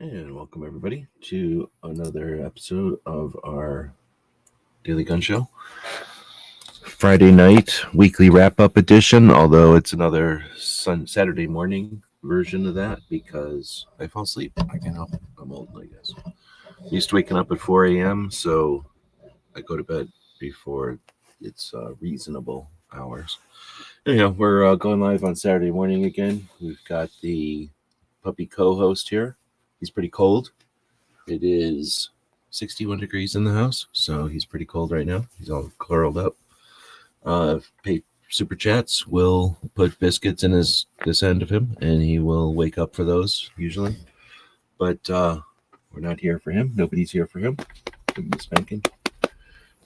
And welcome everybody to another episode of our Daily Gun Show. Friday night weekly wrap-up edition, although it's another Saturday morning version of that because I fall asleep. I can't help it. I'm old, I guess. Used to waking up at 4 a.m., so I go to bed before it's reasonable hours. Anyhow, we're going live on Saturday morning again. We've got the puppy co-host here. He's pretty cold. It is 61 degrees in the house, so he's pretty cold right now. He's all curled up. Pay super chats will put biscuits in this end of him, and he will wake up for those usually. But we're not here for him. Nobody's here for him. Give him a spanking.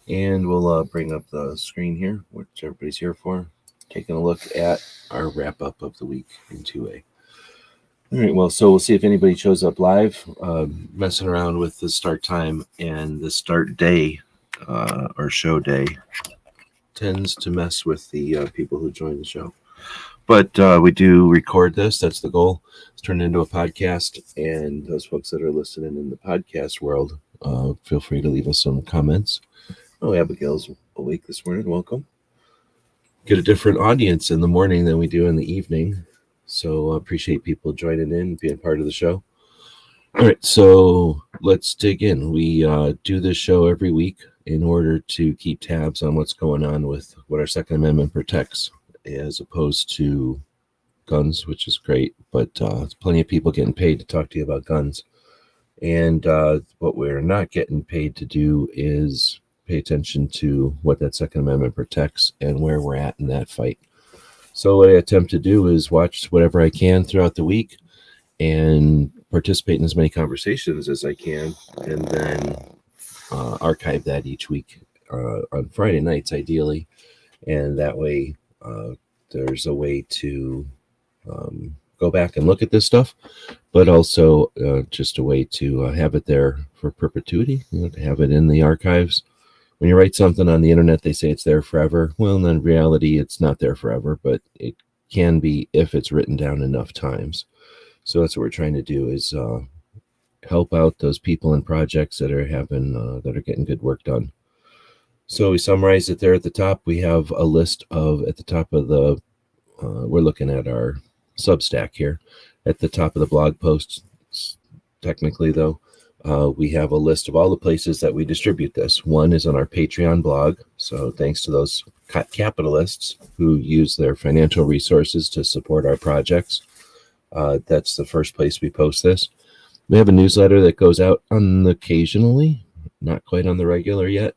And we'll bring up the screen here, which everybody's here for. Taking a look at our wrap up of the week in 2A. All right, well, so we'll see if anybody shows up live. Messing around with the start time and the start day or show day tends to mess with the people who join the show. But we do record this. That's the goal. It's turned into a podcast. And those folks that are listening in the podcast world, feel free to leave us some comments. Oh, Abigail's awake this morning. Welcome. Get a different audience in the morning than we do in the evening. So I appreciate people joining in, being part of the show. All right, so let's dig in. We do this show every week in order to keep tabs on what's going on with what our Second Amendment protects, as opposed to guns, which is great. But there's plenty of people getting paid to talk to you about guns. And what we're not getting paid to do is pay attention to what that Second Amendment protects and where we're at in that fight. So what I attempt to do is watch whatever I can throughout the week and participate in as many conversations as I can, and then archive that each week on Friday nights, ideally. And that way there's a way to go back and look at this stuff, but also just a way to have it there for perpetuity, to have it in the archives. When you write something on the internet, they say it's there forever. Well, in reality, it's not there forever, but it can be if it's written down enough times. So that's what we're trying to do, is help out those people and projects that are getting good work done. So we summarize it there at the top. We have a list at the top of the, we're looking at our Substack here. At the top of the blog post, technically though, we have a list of all the places that we distribute this. One is on our Patreon blog. So thanks to those capitalists who use their financial resources to support our projects. That's the first place we post this. We have a newsletter that goes out occasionally, not quite on the regular yet.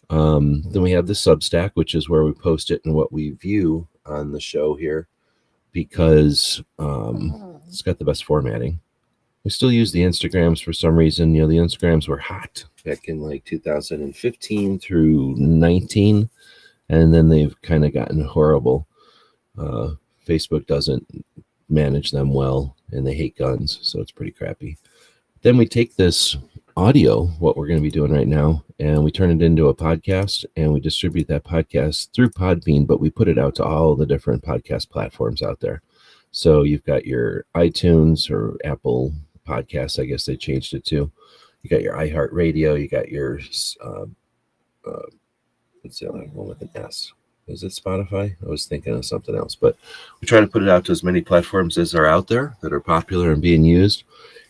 Then we have the Substack, which is where we post it and what we view on the show here, because it's got the best formatting. We still use the Instagrams for some reason. The Instagrams were hot back in like 2015 through 19, and then they've kind of gotten horrible. Facebook doesn't manage them well, and they hate guns, so it's pretty crappy. Then we take this audio, what we're going to be doing right now, and we turn it into a podcast, and we distribute that podcast through Podbean, but we put it out to all the different podcast platforms out there. So you've got your iTunes or Apple Podcasts, I guess they changed it to. You got your iHeartRadio, you got your what's the other one with an S? Is it Spotify? I was thinking of something else, but we try to put it out to as many platforms as are out there that are popular and being used.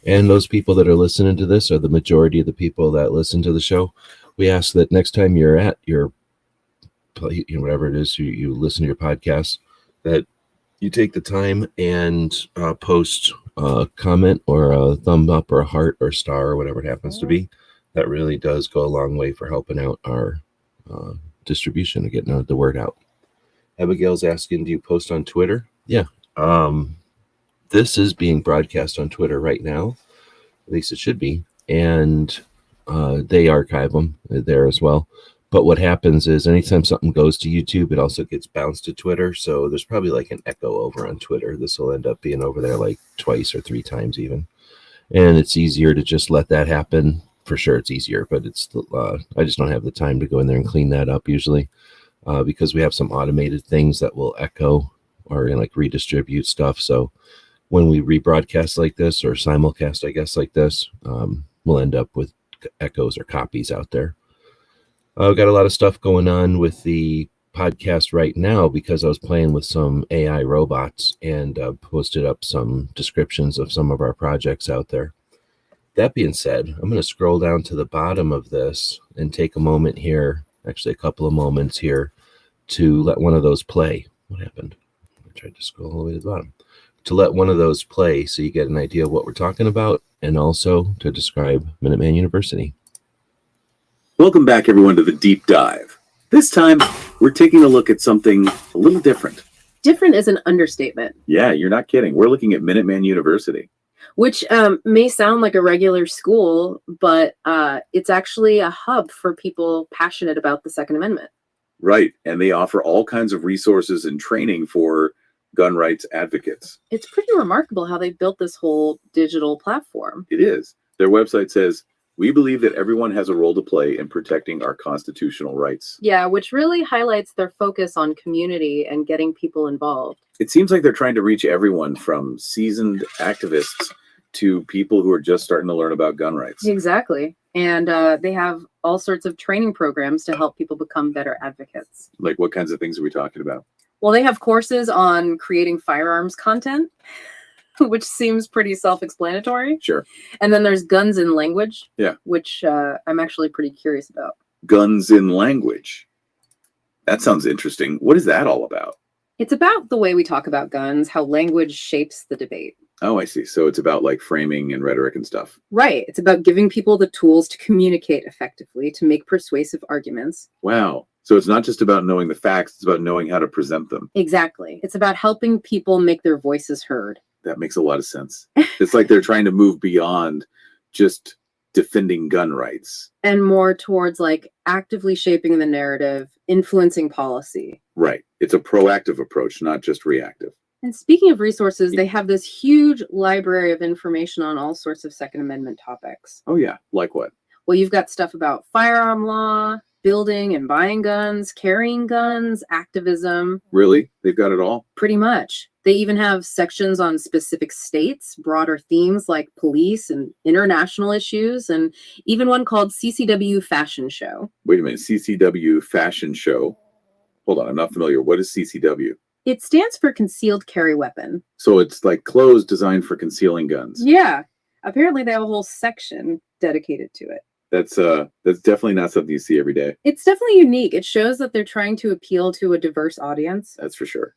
And those people that are listening to this are the majority of the people that listen to the show. We ask that next time you're at your, whatever it is, you listen to your podcast, that you take the time and post a comment or a thumb up or a heart or star or whatever it happens to be. That really does go a long way for helping out our distribution and getting the word out. Abigail's asking, do you post on Twitter? Yeah. This is being broadcast on Twitter right now. At least it should be. And they archive them there as well. But what happens is anytime something goes to YouTube, it also gets bounced to Twitter. So there's probably like an echo over on Twitter. This will end up being over there like twice or three times even. And it's easier to just let that happen. For sure, it's easier, but it's I just don't have the time to go in there and clean that up usually, because we have some automated things that will echo or like redistribute stuff. So when we rebroadcast like this, or simulcast, I guess, like this, we'll end up with echoes or copies out there. I've got a lot of stuff going on with the podcast right now because I was playing with some AI robots and posted up some descriptions of some of our projects out there. That being said, I'm going to scroll down to the bottom of this and take a moment here, actually a couple of moments here, to let one of those play. What happened? I tried to scroll all the way to the bottom. To let one of those play so you get an idea of what we're talking about, and also to describe Minuteman University. Welcome back, everyone, to the Deep Dive. This time, we're taking a look at something a little different. Different is an understatement. Yeah, you're not kidding. We're looking at Minuteman University. Which may sound like a regular school, but it's actually a hub for people passionate about the Second Amendment. Right, and they offer all kinds of resources and training for gun rights advocates. It's pretty remarkable how they built this whole digital platform. It is. Their website says, "We believe that everyone has a role to play in protecting our constitutional rights." Yeah, which really highlights their focus on community and getting people involved. It seems like they're trying to reach everyone from seasoned activists to people who are just starting to learn about gun rights. Exactly. And they have all sorts of training programs to help people become better advocates. Like, what kinds of things are we talking about? Well, they have courses on creating firearms content, which seems pretty self-explanatory. Sure. And then there's guns in language, Yeah, which I'm actually pretty curious about. Guns in language. That sounds interesting. What is that all about? It's about the way we talk about guns, how language shapes the debate. Oh, I see. So it's about like framing and rhetoric and stuff. Right. It's about giving people the tools to communicate effectively, to make persuasive arguments. Wow. So it's not just about knowing the facts, it's about knowing how to present them. Exactly. It's about helping people make their voices heard. That makes a lot of sense. It's like they're trying to move beyond just defending gun rights. And more towards like actively shaping the narrative, influencing policy. Right. It's a proactive approach, not just reactive. And speaking of resources, they have this huge library of information on all sorts of Second Amendment topics. Oh, yeah. Like what? Well, you've got stuff about firearm law, building and buying guns, carrying guns, activism. Really? They've got it all? Pretty much. They even have sections on specific states, broader themes like police and international issues, and even one called CCW Fashion Show. Wait a minute. CCW Fashion Show. Hold on. I'm not familiar. What is CCW? It stands for Concealed Carry Weapon. So it's like clothes designed for concealing guns. Yeah. Apparently they have a whole section dedicated to it. That's definitely not something you see every day. It's definitely unique. It shows that they're trying to appeal to a diverse audience. That's for sure.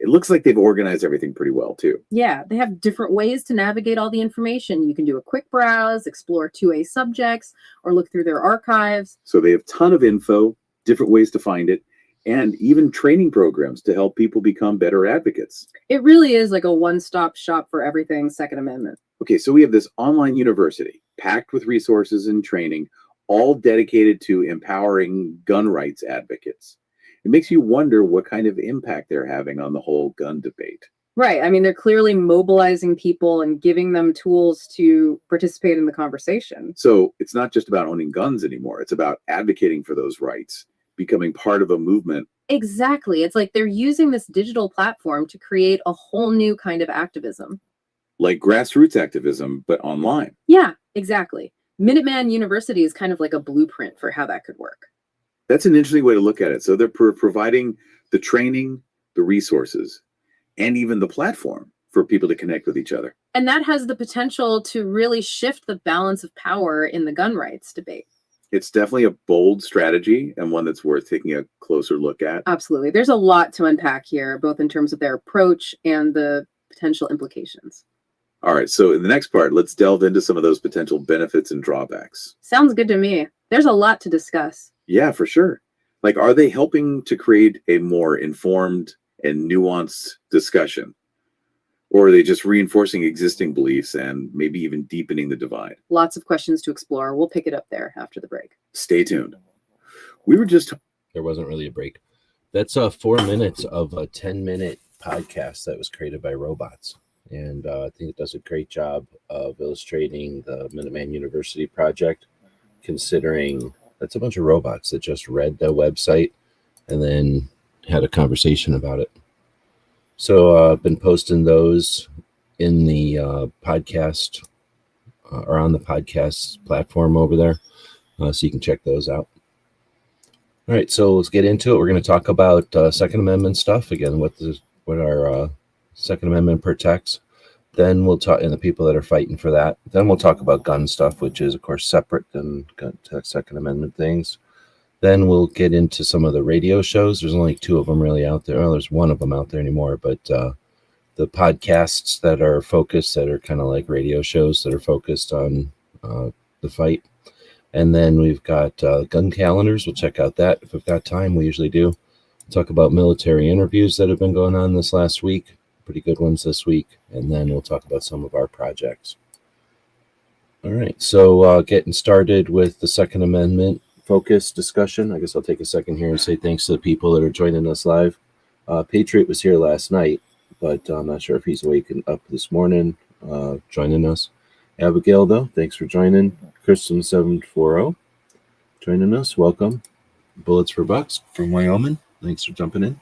It looks like they've organized everything pretty well, too. Yeah, they have different ways to navigate all the information. You can do a quick browse, explore 2A subjects, or look through their archives. So they have a ton of info, different ways to find it, and even training programs to help people become better advocates. It really is like a one-stop shop for everything Second Amendment. Okay, so we have this online university packed with resources and training, all dedicated to empowering gun rights advocates. It makes you wonder what kind of impact they're having on the whole gun debate. Right. I mean, they're clearly mobilizing people and giving them tools to participate in the conversation. So it's not just about owning guns anymore. It's about advocating for those rights, becoming part of a movement. Exactly. It's like they're using this digital platform to create a whole new kind of activism. Like grassroots activism, but online. Yeah, exactly. Minuteman University is kind of like a blueprint for how that could work. That's an interesting way to look at it. So they're providing the training, the resources, and even the platform for people to connect with each other. And that has the potential to really shift the balance of power in the gun rights debate. It's definitely a bold strategy and one that's worth taking a closer look at. Absolutely. There's a lot to unpack here, both in terms of their approach and the potential implications. All right. So in the next part, let's delve into some of those potential benefits and drawbacks. Sounds good to me. There's a lot to discuss. Yeah, for sure. Like, are they helping to create a more informed and nuanced discussion? Or are they just reinforcing existing beliefs and maybe even deepening the divide? Lots of questions to explore. We'll pick it up there after the break. Stay tuned. We were just... There wasn't really a break. That's 4 minutes of a 10-minute podcast that was created by robots. And I think it does a great job of illustrating the Minuteman University project, considering that's a bunch of robots that just read the website and then had a conversation about it. So I've been posting those in the podcast or on the podcast platform over there, so you can check those out. All right, so let's get into it. We're going to talk about Second Amendment stuff again. What our Second Amendment protects. Then we'll talk, and the people that are fighting for that. Then we'll talk about gun stuff, which is of course separate than Second Amendment things. Then we'll get into some of the radio shows. There's only 2 of them really out there. Well, there's 1 of them out there anymore, but the podcasts that are focused, that are kind of like radio shows that are focused on the fight. And then we've got gun calendars. We'll check out that if we've got time. We usually do. Talk about military interviews that have been going on this last week. Pretty good ones this week. And then we'll talk about some of our projects. All right. So getting started with the Second Amendment focus discussion. I guess I'll take a second here and say thanks to the people that are joining us live. Patriot was here last night, but I'm not sure if he's waking up this morning joining us. Abigail, though, thanks for joining. Kristen740 joining us. Welcome. Bullets for Bucks from Wyoming. Thanks for jumping in.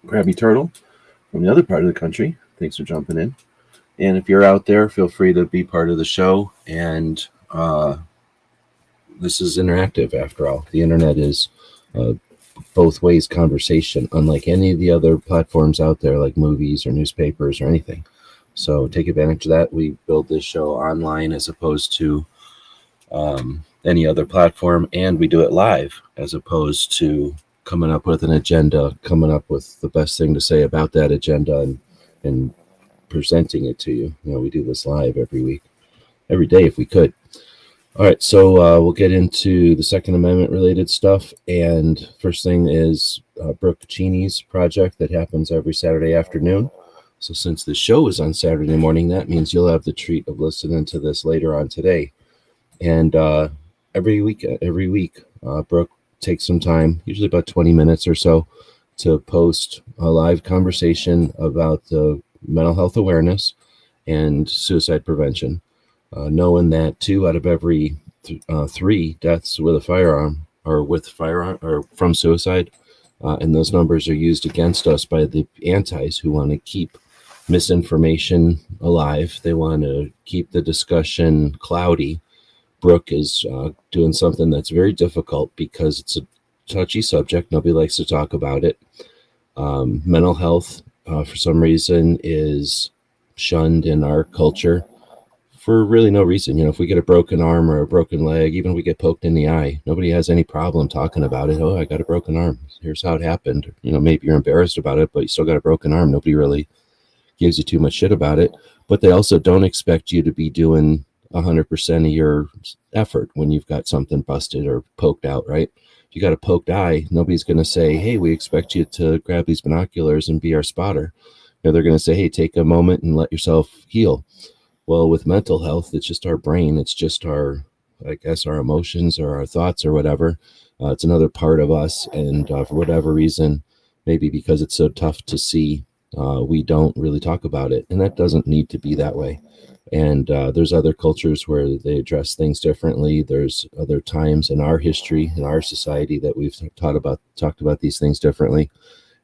Krabby Turtle from the other part of the country. Thanks for jumping in. And if you're out there, feel free to be part of the show. And this is interactive, after all. The internet is both ways conversation, unlike any of the other platforms out there, like movies or newspapers or anything. So take advantage of that. We build this show online as opposed to any other platform, and we do it live as opposed to coming up with an agenda, coming up with the best thing to say about that agenda and presenting it to you. You know, we do this live every day if we could. All right, so we'll get into the Second Amendment related stuff. And first thing is Brooke Cheney's project that happens every Saturday afternoon. So since the show is on Saturday morning, that means you'll have the treat of listening to this later on today. And every week, Brooke takes some time, usually about 20 minutes or so, to post a live conversation about the mental health awareness and suicide prevention. Knowing that 2 out of every 3 deaths with a firearm or from suicide, and those numbers are used against us by the antis who want to keep misinformation alive. They want to keep the discussion cloudy. Brooke is doing something that's very difficult because it's a touchy subject. Nobody likes to talk about it. Mental health, for some reason, is shunned in our culture for really no reason. You know, if we get a broken arm or a broken leg, even if we get poked in the eye, nobody has any problem talking about it. Oh, I got a broken arm. Here's how it happened. You know, maybe you're embarrassed about it, but you still got a broken arm. Nobody really gives you too much shit about it. But they also don't expect you to be doing 100% of your effort when you've got something busted or poked out, right? If you got a poked eye, nobody's going to say, hey, we expect you to grab these binoculars and be our spotter. You know, they're going to say, hey, take a moment and let yourself heal. Well, with mental health, it's just our brain. It's just our emotions or our thoughts or whatever. It's another part of us. And for whatever reason, maybe because it's so tough to see, we don't really talk about it. And that doesn't need to be that way. And there's other cultures where they address things differently. There's other times in our history, in our society, that we've talked about these things differently.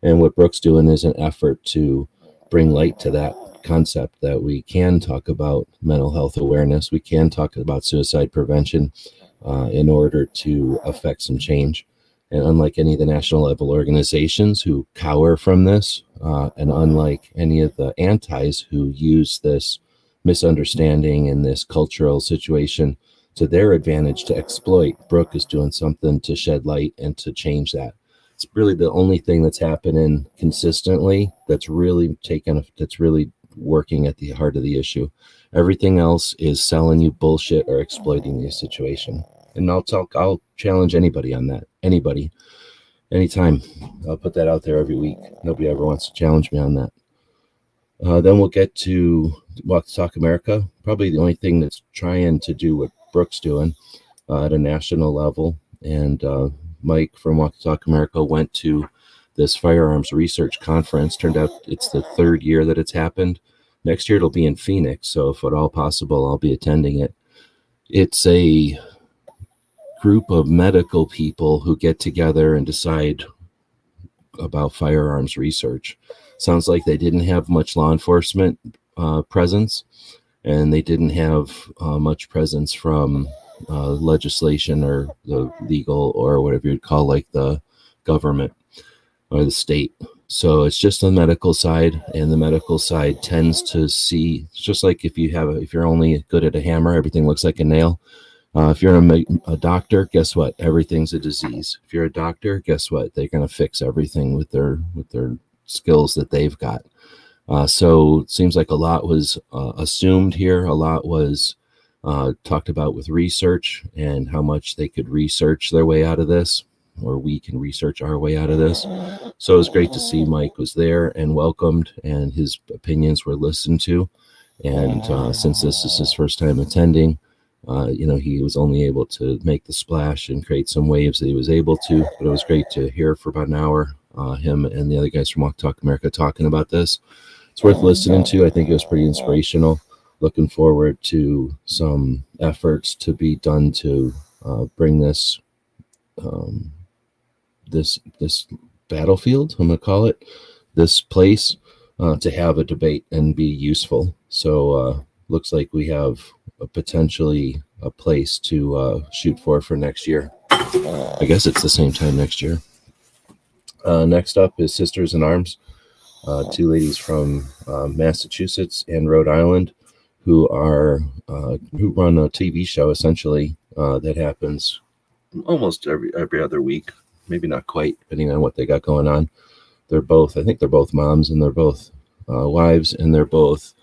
And what Brooke's doing is an effort to bring light to that concept, that we can talk about mental health awareness. We can talk about suicide prevention in order to affect some change. And unlike any of the national level organizations who cower from this, and unlike any of the antis who use this misunderstanding and this cultural situation to their advantage to exploit, Brooke is doing something to shed light and to change that. It's really the only thing that's happening consistently that's really working at the heart of the issue. Everything else is selling you bullshit or exploiting the situation. And I'll challenge anybody on that. Anybody, anytime. I'll put that out there every week. Nobody ever wants to challenge me on that. Then we'll get to Walk the Talk America. Probably the only thing that's trying to do what Brooke's doing at a national level. And Mike from Walk the Talk America went to this firearms research conference. Turned out it's the 3rd year that it's happened. Next year it'll be in Phoenix. So if at all possible, I'll be attending it. It's a group of medical people who get together and decide about firearms research. Sounds like they didn't have much law enforcement presence, and they didn't have much presence from legislation or the legal or whatever you'd call like the government or the state. So it's just the medical side, and the medical side tends to see, it's just like if you're only good at a hammer, everything looks like a nail. If you're a doctor, guess what? Everything's a disease. If you're a doctor, guess what? They're going to fix everything with their skills that they've got. So it seems like a lot was assumed here. A lot was talked about with research and how much they could research their way out of this, or we can research our way out of this. So it was great to see Mike was there and welcomed, and his opinions were listened to. And since this is his first time attending, he was only able to make the splash and create some waves that he was able to. But it was great to hear for about an hour him and the other guys from Walk Talk America talking about this. It's worth listening to. I think it was pretty inspirational. Looking forward to some efforts to be done to bring this this battlefield, I'm going to call it, this place, to have a debate and be useful. So looks like we have potentially a place to shoot for next year. I guess it's the same time next year. Next up is Sisters in Arms, two ladies from Massachusetts and Rhode Island who run a TV show essentially that happens almost every other week, maybe not quite, depending on what they got going on. I think they're both moms, and they're both wives, and they're both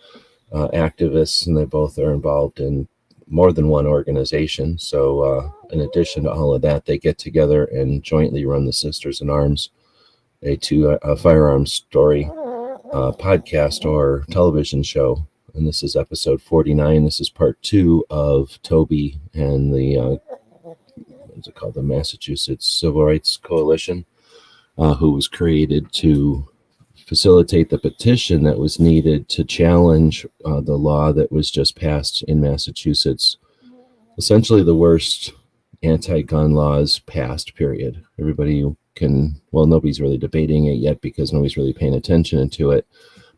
activists, and they both are involved in more than one organization. So in addition to all of that, they get together and jointly run the Sisters in Arms, a firearms story podcast or television show. And this is episode 49. This is part 2 of Toby and the what's it called, the Massachusetts Civil Rights Coalition, who was created to facilitate the petition that was needed to challenge the law that was just passed in Massachusetts. Essentially the worst anti-gun laws passed, period. Nobody's really debating it yet because nobody's really paying attention to it.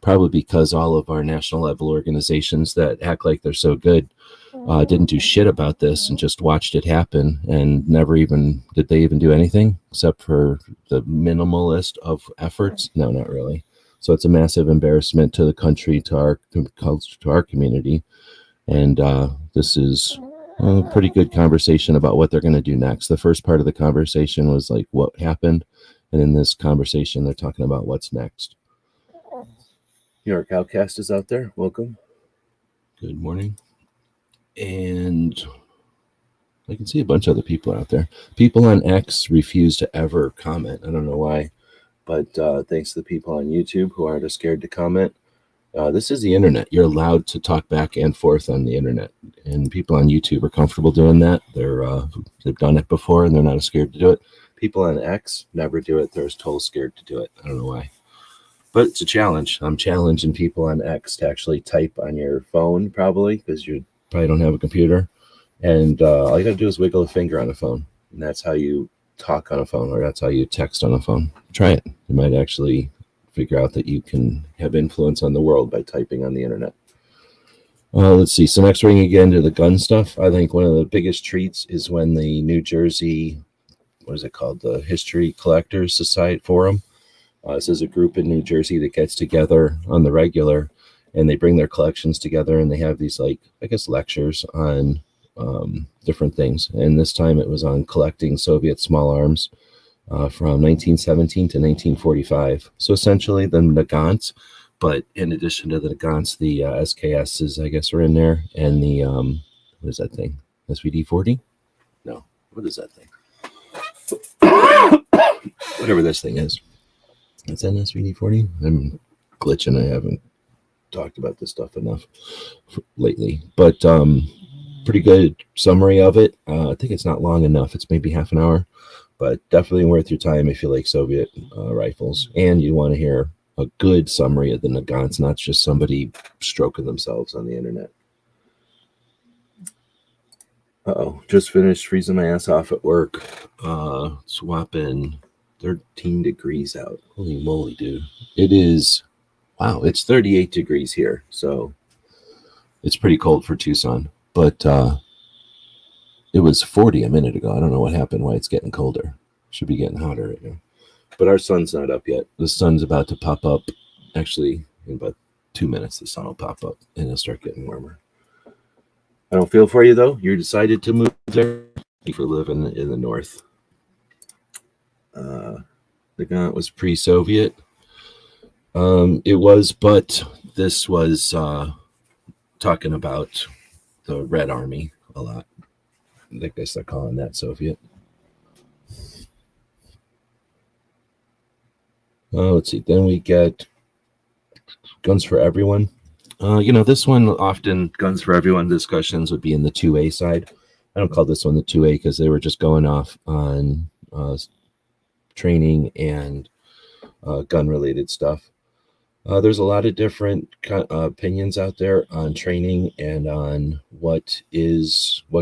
Probably because all of our national level organizations that act like they're so good didn't do shit about this and just watched it happen, and never even did they even do anything except for the minimalist of efforts. No, not really. So it's a massive embarrassment to the country, to our culture, to our community. And this is a pretty good conversation about what they're going to do next. The first part of the conversation was like what happened, and in this conversation they're talking about what's next. New York Outcast is out there. Welcome. Good morning. And I can see a bunch of other people out there. People on X refuse to ever comment. I don't know why, but thanks to the people on YouTube who aren't scared to comment. This is the internet. You're allowed to talk back and forth on the internet, and people on YouTube are comfortable doing that. They've done it before, and they're not scared to do it. People on X never do it. They're totally scared to do it. I don't know why. But it's a challenge. I'm challenging people on X to actually type on your phone, probably, because you probably don't have a computer. And all you got to do is wiggle a finger on a phone. And that's how you talk on a phone, or that's how you text on a phone. Try it. You might actually figure out that you can have influence on the world by typing on the internet. Let's see. So next we're going to get into the gun stuff. I think one of the biggest treats is when the New Jersey, what is it called? The History Collectors Society Forum. This is a group in New Jersey that gets together on the regular, and they bring their collections together, and they have these, lectures on different things. And this time it was on collecting Soviet small arms from 1917 to 1945. So essentially the Nagants, but in addition to the Nagants, the SKSs, I guess, are in there, and the, what is that thing? SVD-40? No, what is that thing? Whatever this thing is. Is that an SVD-40? I'm glitching. I haven't talked about this stuff enough lately, but pretty good summary of it. I think it's not long enough. It's maybe half an hour, but definitely worth your time if you like Soviet rifles and you want to hear a good summary of the Nagants, not just somebody stroking themselves on the internet. Just finished freezing my ass off at work. Swapping 13 degrees out. Holy moly, dude. It is Wow, it's 38 degrees here, so it's pretty cold for Tucson. But it was 40 a minute ago. I don't know what happened, why it's getting colder. Should be getting hotter right now. But our sun's not up yet. The sun's about to pop up. Actually, in about 2 minutes, the sun will pop up and it'll start getting warmer. I don't feel for you, though. You decided to move there for living in the north. The Gaunt was pre-Soviet. It was, but this was talking about the Red Army a lot. I guess they're calling that Soviet. Let's see. Then we get Guns for Everyone. This one often Guns for Everyone discussions would be in the 2A side. I don't call this one the 2A because they were just going off on training and gun-related stuff. There's a lot of different opinions out there on training and on what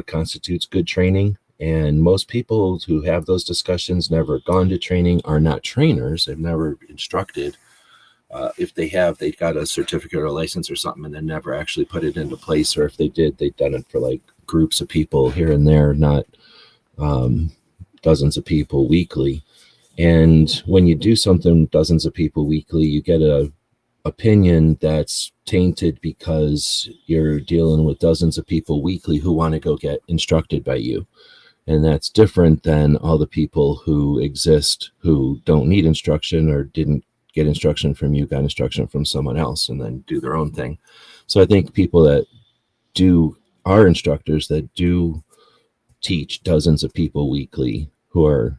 constitutes good training. And most people who have those discussions never gone to training, are not trainers. They've never instructed. If they have, they got a certificate or a license or something and then never actually put it into place. Or if they did, they've done it for like groups of people here and there, not dozens of people weekly. And when you do something dozens of people weekly, you get a opinion that's tainted because you're dealing with dozens of people weekly who want to go get instructed by you. And that's different than all the people who exist who don't need instruction or didn't get instruction from you, got instruction from someone else, and then do their own thing. So I think people that are instructors that do teach dozens of people weekly who are,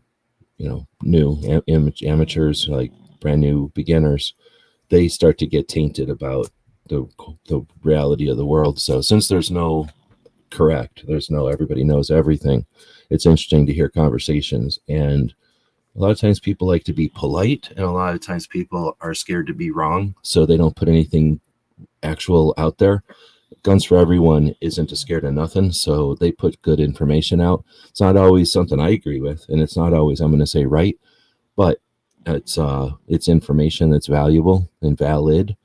new amateurs, like brand new beginners, they start to get tainted about the reality of the world. So since there's no everybody knows everything, it's interesting to hear conversations. And a lot of times people like to be polite, and a lot of times people are scared to be wrong, so they don't put anything actual out there. Guns for Everyone isn't scared of nothing, so they put good information out. It's not always something I agree with, and it's not always I'm going to say right, but it's information that's valuable and valid.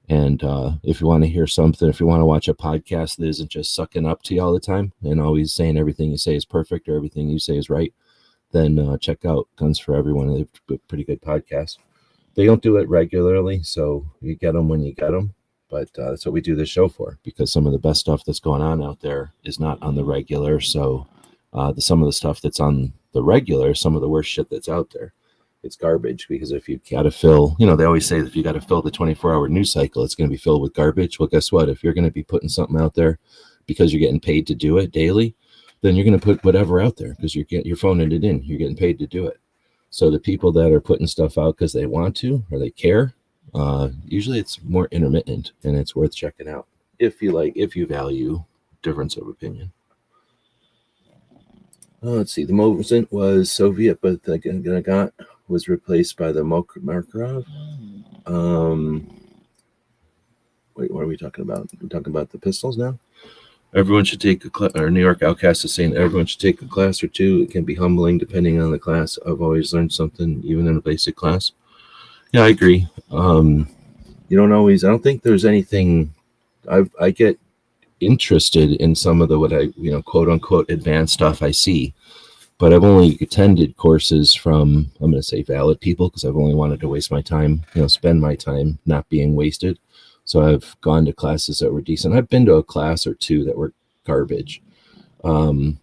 And if you want to hear something, if you want to watch a podcast that isn't just sucking up to you all the time and always saying everything you say is perfect or everything you say is right, then check out Guns for Everyone. They have a pretty good podcast. They don't do it regularly, so you get them when you get them. But that's what we do this show for, because some of the best stuff that's going on out there is not on the regular. So some of the stuff that's on the regular, some of the worst shit that's out there, it's garbage. Because if you got to fill, they always say that if you got to fill the 24-hour news cycle, it's going to be filled with garbage. Well, guess what? If you're going to be putting something out there because you're getting paid to do it daily, then you're going to put whatever out there because you're phoning it in. You're getting paid to do it. So the people that are putting stuff out because they want to or they care, usually it's more intermittent, and it's worth checking out if you value difference of opinion. Let's see. The Mosin was Soviet, but the Gaunt was replaced by the Makarov. Wait, what are we talking about? We're talking about the pistols now. Everyone should take a class, or New York Outcast is saying everyone should take a class or two. It can be humbling depending on the class. I've always learned something, even in a basic class. Yeah, I agree. You don't always, I don't think there's anything, I get interested in some of the, what I, quote unquote, advanced stuff I see, but I've only attended courses from, I'm going to say valid people, because I've only wanted to waste my time, spend my time not being wasted. So I've gone to classes that were decent. I've been to a class or two that were garbage. Did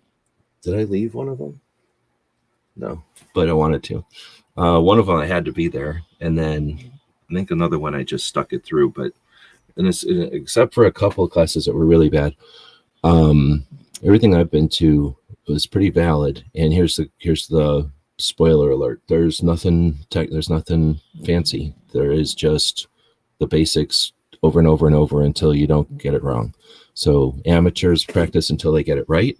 I leave one of them? No, but I wanted to. One of them I had to be there, and then I think another one I just stuck it through. But except for a couple of classes that were really bad, everything I've been to was pretty valid. And here's the spoiler alert: there's nothing fancy. There is just the basics over and over and over until you don't get it wrong. So amateurs practice until they get it right.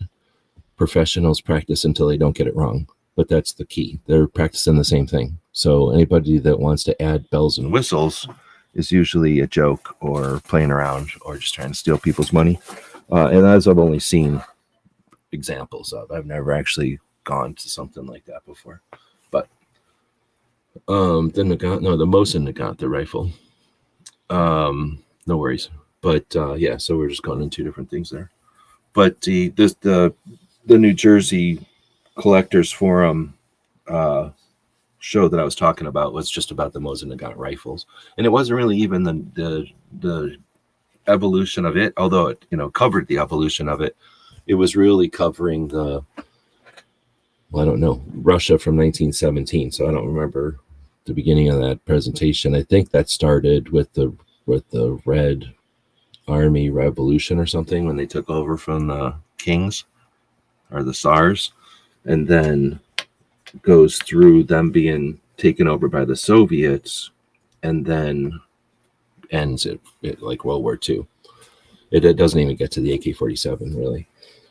Professionals practice until they don't get it wrong. But that's the key. They're practicing the same thing. So anybody that wants to add bells and whistles is usually a joke or playing around or just trying to steal people's money. And as I've only seen examples of, I've never actually gone to something like that before. But then the Mosin got the rifle. No worries. But yeah, so we're just going in two different things there. But the New Jersey Collectors Forum show that I was talking about was just about the Mosin Nagant rifles, and it wasn't really even the evolution of it, although it covered the evolution of it. It was really covering I don't know, Russia from 1917. So I don't remember the beginning of that presentation. I think that started with the Red Army Revolution or something, when they took over from the Kings or the Tsars, and then goes through them being taken over by the Soviets, and then ends it like World War II. It doesn't even get to the AK-47 really,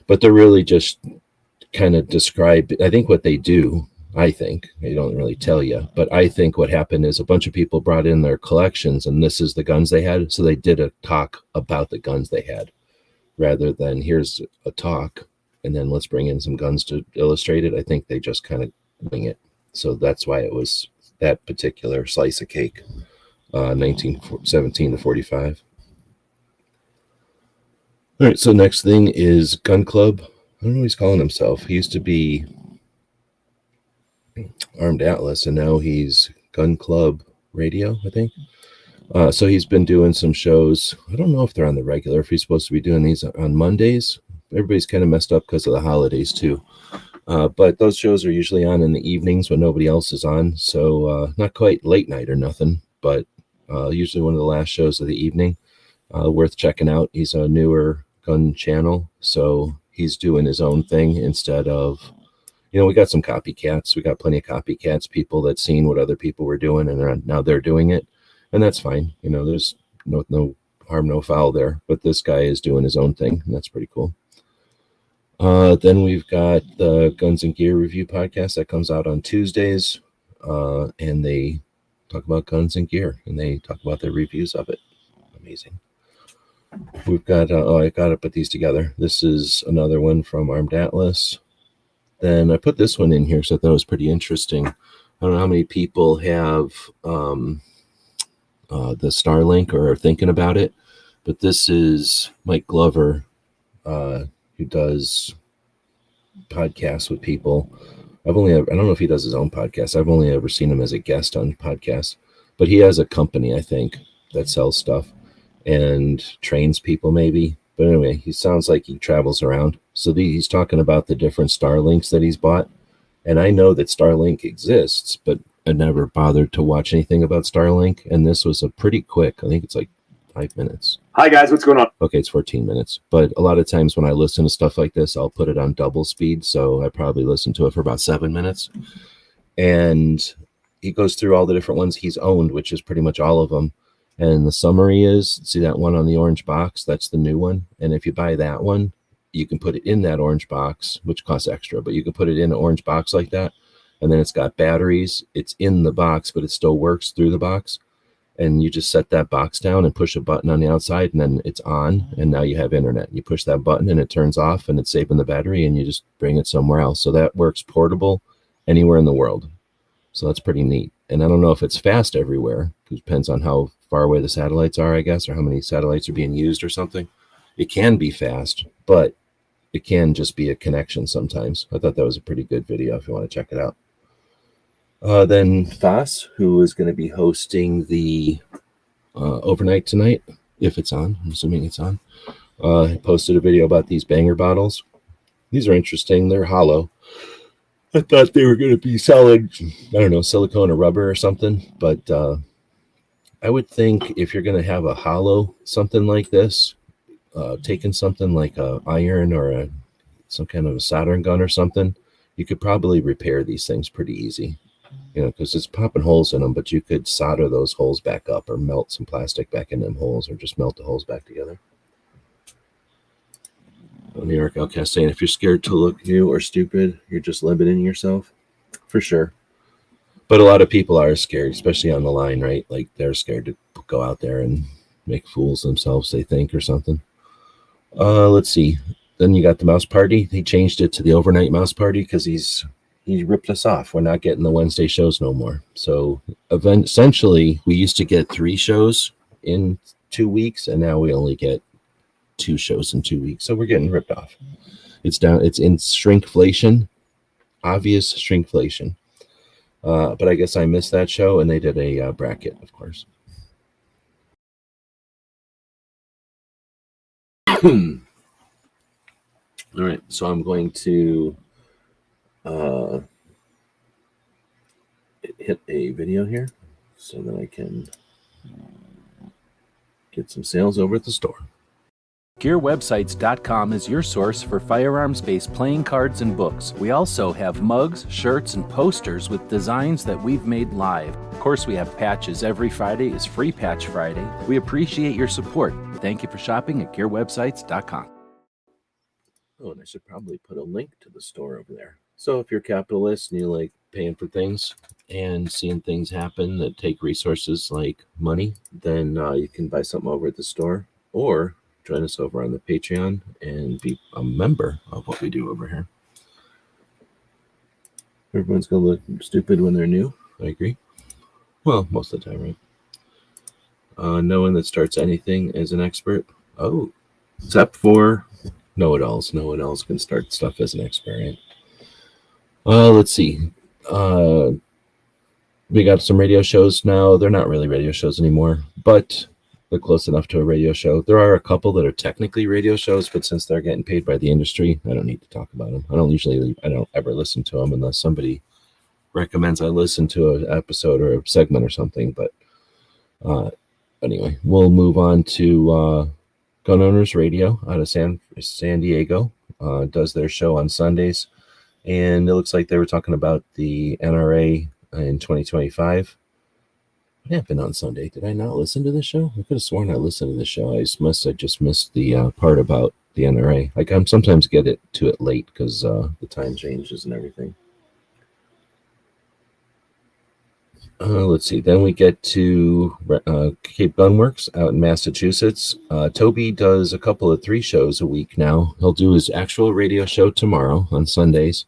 but they're really just kind of describe, I think, what they do. I think they don't really tell you, but I think what happened is a bunch of people brought in their collections, and this is the guns they had, so they did a talk about the guns they had, rather than here's a talk and then let's bring in some guns to illustrate it. I think they just kind of wing it. So that's why it was that particular slice of cake, 1917 to 45. All right, so next thing is Gun Club. I don't know what he's calling himself. He used to be Armed Atlas, and now he's Gun Club Radio, I think. So he's been doing some shows. I don't know if they're on the regular, if he's supposed to be doing these on Mondays. Everybody's kind of messed up because of the holidays too. But those shows are usually on in the evenings when nobody else is on. So not quite late night or nothing, but usually one of the last shows of the evening. Worth checking out. He's a newer gun channel, so he's doing his own thing instead of, we got some copycats. We got plenty of copycats, people that seen what other people were doing and now they're doing it, and that's fine. There's no harm, no foul there. But this guy is doing his own thing, and that's pretty cool. Then we've got the Guns and Gear Review podcast that comes out on Tuesdays, and they talk about guns and gear, and they talk about their reviews of it. Amazing. We've got, I got to put these together. This is another one from Armed Atlas. Then I put this one in here because I thought it was pretty interesting. I don't know how many people have the Starlink or are thinking about it, but this is Mike Glover, who does podcasts with people. I don't know if he does his own podcast. I've only ever seen him as a guest on podcasts, but he has a company, I think, that sells stuff and trains people maybe. But anyway, he sounds like he travels around. So he's talking about the different Starlinks that he's bought. And I know that Starlink exists, but I never bothered to watch anything about Starlink. And this was a pretty quick, I think it's like 5 minutes. Hi guys, what's going on? Okay, it's 14 minutes. But a lot of times when I listen to stuff like this, I'll put it on double speed. So I probably listened to it for about 7 minutes. And he goes through all the different ones he's owned, which is pretty much all of them. And the summary is, see that one on the orange box? That's the new one. And if you buy that one, you can put it in that orange box, which costs extra, but you can put it in an orange box like that. And then it's got batteries. It's in the box, but it still works through the box. And you just set that box down and push a button on the outside, and then it's on. And now you have internet. You push that button and it turns off, and it's saving the battery, and you just bring it somewhere else. So that works portable anywhere in the world. So that's pretty neat. And I don't know if it's fast everywhere. It depends on how far away the satellites are, I guess, or how many satellites are being used or something. It can be fast, but it can just be a connection sometimes. I thought that was a pretty good video if you want to check it out. Then Foss, who is going to be hosting the overnight tonight, if it's on, I'm assuming it's on, posted a video about these banger bottles. These are interesting. They're hollow. I thought they were going to be selling, I don't know, silicone or rubber or something, but I would think if you're going to have a hollow something like this, taking something like a iron or some kind of a soldering gun or something, you could probably repair these things pretty easy, because it's popping holes in them, but you could solder those holes back up or melt some plastic back in them holes or just melt the holes back together. New York Outcast saying, if you're scared to look new or stupid, you're just limiting yourself. For sure. But a lot of people are scared, especially on the line, right? Like they're scared to go out there and make fools themselves, they think, or something. Let's see. Then you got the mouse party. He changed it to the overnight mouse party because he ripped us off. We're not getting the Wednesday shows no more. So essentially, we used to get 3 shows in 2 weeks, and now we only get 2 shows in 2 weeks. So we're getting ripped off. It's down. It's in shrinkflation, obvious shrinkflation. But I guess I missed that show, and they did a bracket, of course. All right, so I'm going to hit a video here so that I can get some sales over at the store. GearWebsites.com is your source for firearms-based playing cards and books. We also have mugs, shirts, and posters with designs that we've made live. Of course, we have patches. Every Friday is Free Patch Friday. We appreciate your support. Thank you for shopping at GearWebsites.com. Oh, and I should probably put a link to the store over there. So if you're a capitalist and you like paying for things and seeing things happen that take resources like money, then you can buy something over at the store, or join us over on the Patreon and be a member of what we do over here. Everyone's going to look stupid when they're new. I agree. Well, most of the time, right? No one that starts anything is an expert. Oh, except for know-it-alls. Know-it-alls can start stuff as an expert, right? Let's see. We got some radio shows now. They're not really radio shows anymore, but they're close enough to a radio show. There are a couple that are technically radio shows, but since they're getting paid by the industry, I don't need to talk about them. I don't ever listen to them unless somebody recommends I listen to an episode or a segment or something. But anyway, we'll move on to Gun Owners Radio out of San Diego. Does their show on Sundays, and it looks like they were talking about the NRA in 2025. What happened on Sunday? Did I not listen to the show? I could have sworn I listened to the show. I just missed the part about the NRA. Like, I'm sometimes get to it late because the time changes and everything. Let's see. Then we get to Cape Gunworks out in Massachusetts. Toby does a couple of 3 shows a week now. He'll do his actual radio show tomorrow on Sundays,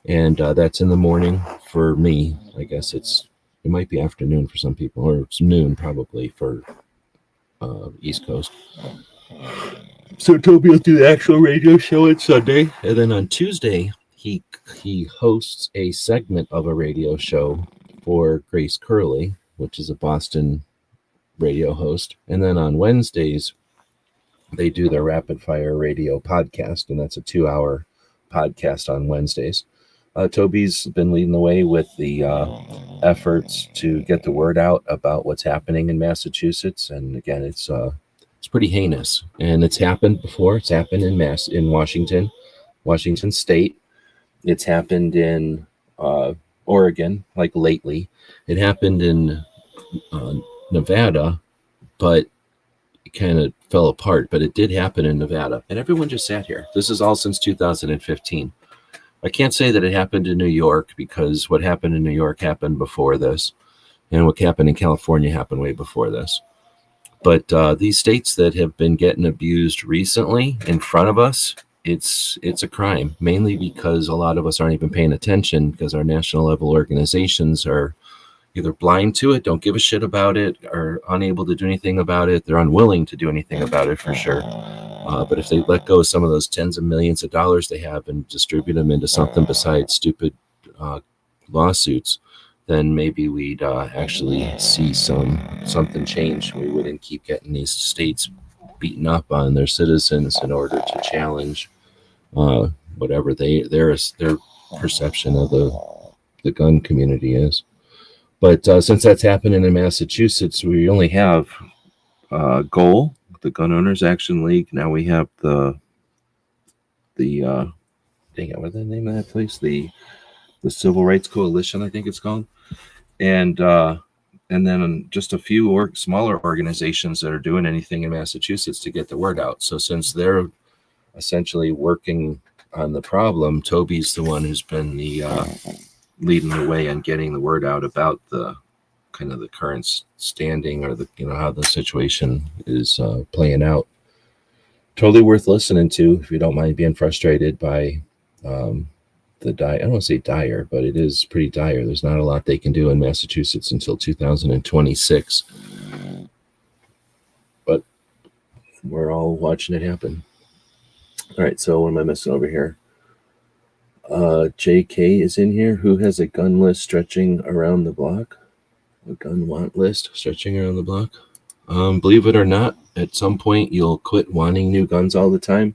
and that's in the morning for me. I guess it might be afternoon for some people, or it's noon probably for East Coast. So Toby will do the actual radio show on Sunday, and then on Tuesday he hosts a segment of a radio show for Grace Curley, which is a Boston radio host. And then on Wednesdays, they do their Rapid Fire Radio podcast, and that's a 2-hour podcast on Wednesdays. Toby's been leading the way with the efforts to get the word out about what's happening in Massachusetts. And again, it's pretty heinous, and it's happened before. It's happened in Washington State. It's happened in Oregon, like lately. It happened in Nevada, but it kind of fell apart. But it did happen in Nevada, and everyone just sat here. This is all since 2015. I can't say that it happened in New York, because what happened in New York happened before this, and what happened in California happened way before this. But these states that have been getting abused recently in front of us, it's a crime, mainly because a lot of us aren't even paying attention, because our national level organizations are either blind to it, don't give a shit about it, are unable to do anything about it. They're unwilling to do anything about it, for sure. But if they let go of some of those tens of millions of dollars they have and distribute them into something besides stupid lawsuits, then maybe we'd actually see something change. We wouldn't keep getting these states beaten up on their citizens in order to challenge whatever their perception of the gun community is. But since that's happening in Massachusetts, we only have GOAL, the Gun Owners Action League. Now we have the dang it, what's the name of that place? The Civil Rights Coalition, I think it's called. And then just a few smaller organizations that are doing anything in Massachusetts to get the word out. So since they're essentially working on the problem, Toby's the one who's been leading the way on getting the word out about the kind of the current standing, or how the situation is playing out. Totally worth listening to if you don't mind being frustrated by I don't want to say dire, but it is pretty dire. There's not a lot they can do in Massachusetts until 2026. we're all watching it happen. All right, so what am I missing over here? JK is in here. Who has a gun list stretching around the block? A gun want list stretching around the block? Believe it or not, at some point you'll quit wanting new guns all the time.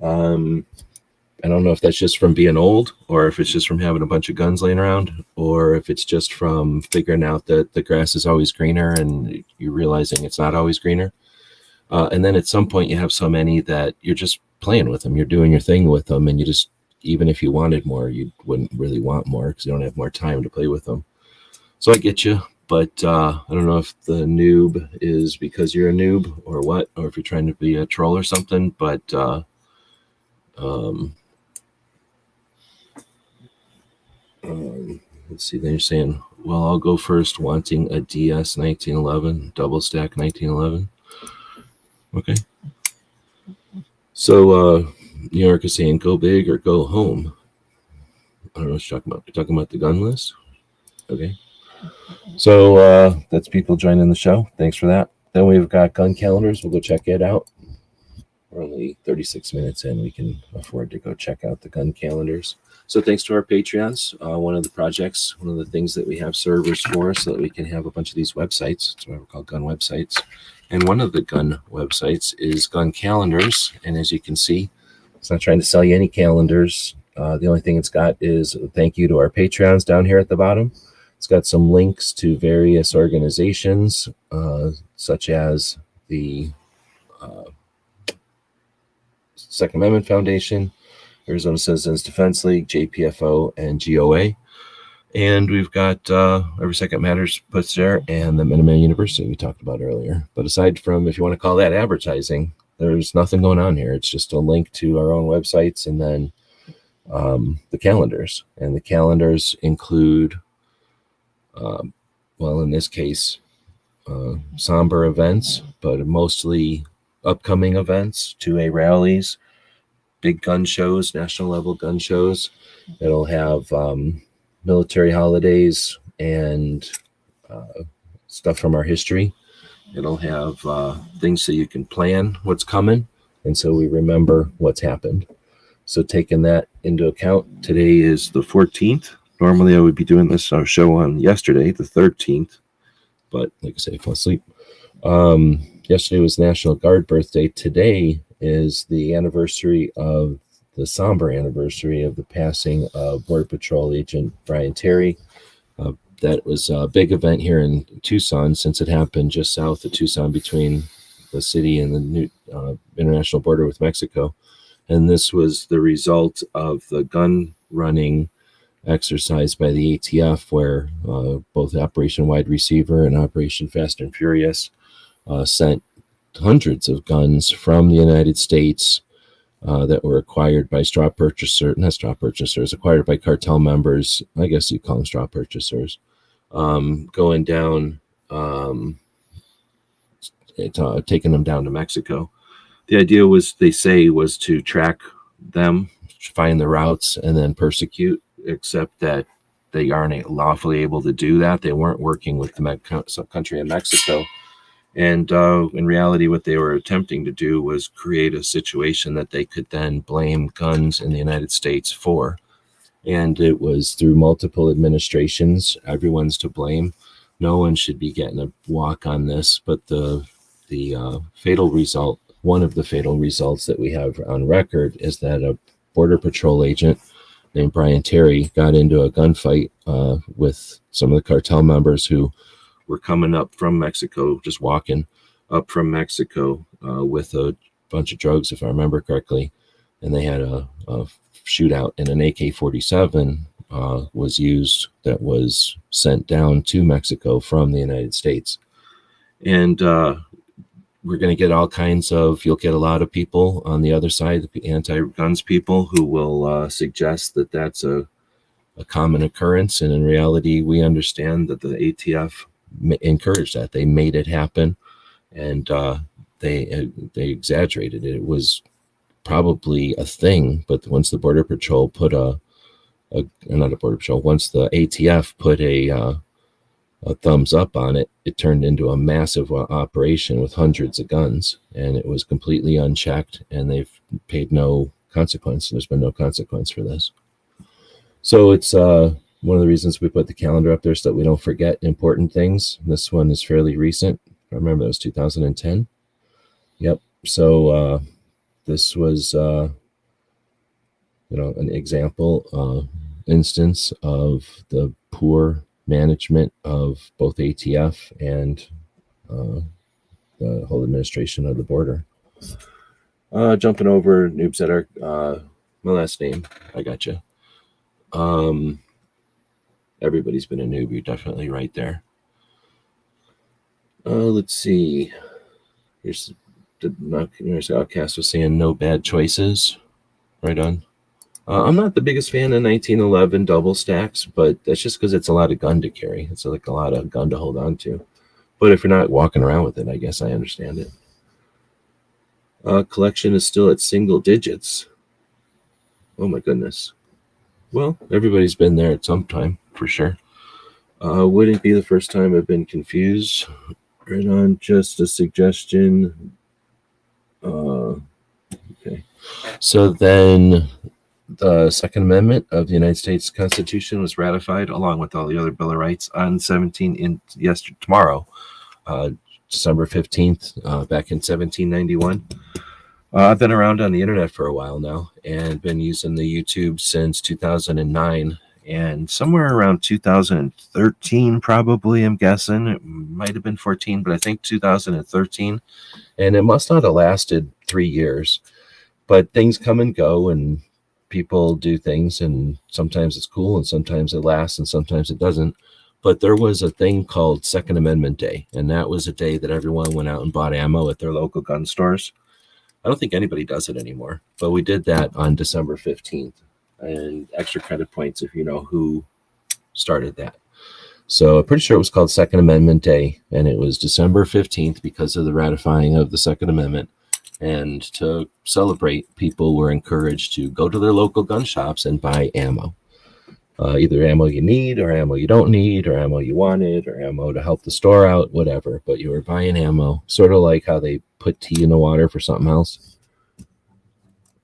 I don't know if that's just from being old, or if it's just from having a bunch of guns laying around, or if it's just from figuring out that the grass is always greener and you realizing it's not always greener. And then at some point you have so many that you're just playing with them. You're doing your thing with them, and you just, even if you wanted more, you wouldn't really want more because you don't have more time to play with them. So I get you, but I don't know if the noob is because you're a noob or what, or if you're trying to be a troll or something, but let's see, then you're saying, well, I'll go first, wanting a DS 1911, double stack 1911. Okay. So New York is saying go big or go home. I don't know what you're talking about. You're talking about the gun list? Okay. So that's people joining the show. Thanks for that. Then we've got gun calendars. We'll go check it out. We're only 36 minutes in. We can afford to go check out the gun calendars. So thanks to our Patreons. One of the projects, one of the things that we have servers for so that we can have a bunch of these websites. That's why we're called gun websites. And one of the gun websites is gun calendars. And as you can see, it's not trying to sell you any calendars. The only thing it's got is a thank you to our Patreons down here at the bottom. It's got some links to various organizations, such as the Second Amendment Foundation, Arizona Citizens Defense League, JPFO, and GOA. And we've got Every Second Matters puts there, and the Minuteman University we talked about earlier. But aside from, if you want to call that advertising, there's nothing going on here. It's just a link to our own websites and then the calendars. And the calendars include, well, in this case, somber events, but mostly upcoming events, 2A rallies, big gun shows, national level gun shows. It'll have military holidays and stuff from our history. It'll have things so you can plan what's coming, and so we remember what's happened. So taking that into account, today is the 14th. Normally I would be doing this show on yesterday, the 13th, but like I say, I fell asleep. Yesterday was National Guard birthday. Today is the anniversary of the somber anniversary of the passing of Border Patrol Agent Brian Terry. That was a big event here in Tucson, since it happened just south of Tucson between the city and the new international border with Mexico. And this was the result of the gun running exercise by the ATF, where both Operation Wide Receiver and Operation Fast and Furious sent hundreds of guns from the United States that were acquired by acquired by cartel members. I guess you call them straw purchasers, going down, taking them down to Mexico. The idea was, they say, was to track them, find the routes, and then persecute, except that they aren't lawfully able to do that. They weren't working with the country of Mexico. And in reality, what they were attempting to do was create a situation that they could then blame guns in the United States for. And it was through multiple administrations. Everyone's to blame. No one should be getting a walk on this. But the fatal result, one of the fatal results that we have on record, is that a Border Patrol agent named Brian Terry got into a gunfight with some of the cartel members who were coming up from Mexico, just walking up from Mexico with a bunch of drugs, if I remember correctly. And they had a shootout, and an AK-47 was used that was sent down to Mexico from the United States. And we're going to get all kinds of, you'll get a lot of people on the other side, the anti-guns people, who will suggest that that's a common occurrence. And in reality, we understand that the ATF encouraged that. They made it happen, and they exaggerated it. It was probably a thing, but once the Border Patrol put once the ATF put a a thumbs up on it, it turned into a massive operation with hundreds of guns, and it was completely unchecked, and they've paid no consequence. There's been no consequence for this. So it's one of the reasons we put the calendar up there so that we don't forget important things. This one is fairly recent. I remember it was 2010. Yep. So this was, an example instance of the poor management of both ATF and the whole administration of the border. Jumping over noobs that are my last name. I got you. Everybody's been a noob. You're definitely right there. Let's see. Here's the Outcast was saying no bad choices. Right on. I'm not the biggest fan of 1911 double stacks, but that's just because it's a lot of gun to carry. It's like a lot of gun to hold on to. But if you're not walking around with it, I guess I understand it. Collection is still at single digits. Oh my goodness. Well, everybody's been there at some time, for sure. Wouldn't be the first time I've been confused. Right on, just a suggestion. Okay. So then the Second Amendment of the United States Constitution was ratified along with all the other Bill of Rights on tomorrow, December 15th, back in 1791. I've been around on the internet for a while now and been using the YouTube since 2009, and somewhere around 2013, probably, I'm guessing. It might have been 14, but I think 2013. And it must not have lasted 3 years, but things come and go, and people do things, and sometimes it's cool, and sometimes it lasts, and sometimes it doesn't. But there was a thing called Second Amendment Day, and that was a day that everyone went out and bought ammo at their local gun stores. I don't think anybody does it anymore, but we did that on December 15th, and extra credit points if you know who started that. So I'm pretty sure it was called Second Amendment Day, and it was December 15th because of the ratifying of the Second Amendment. And to celebrate, people were encouraged to go to their local gun shops and buy ammo. Either ammo you need, or ammo you don't need, or ammo you wanted, or ammo to help the store out, whatever. But you were buying ammo, sort of like how they put tea in the water for something else.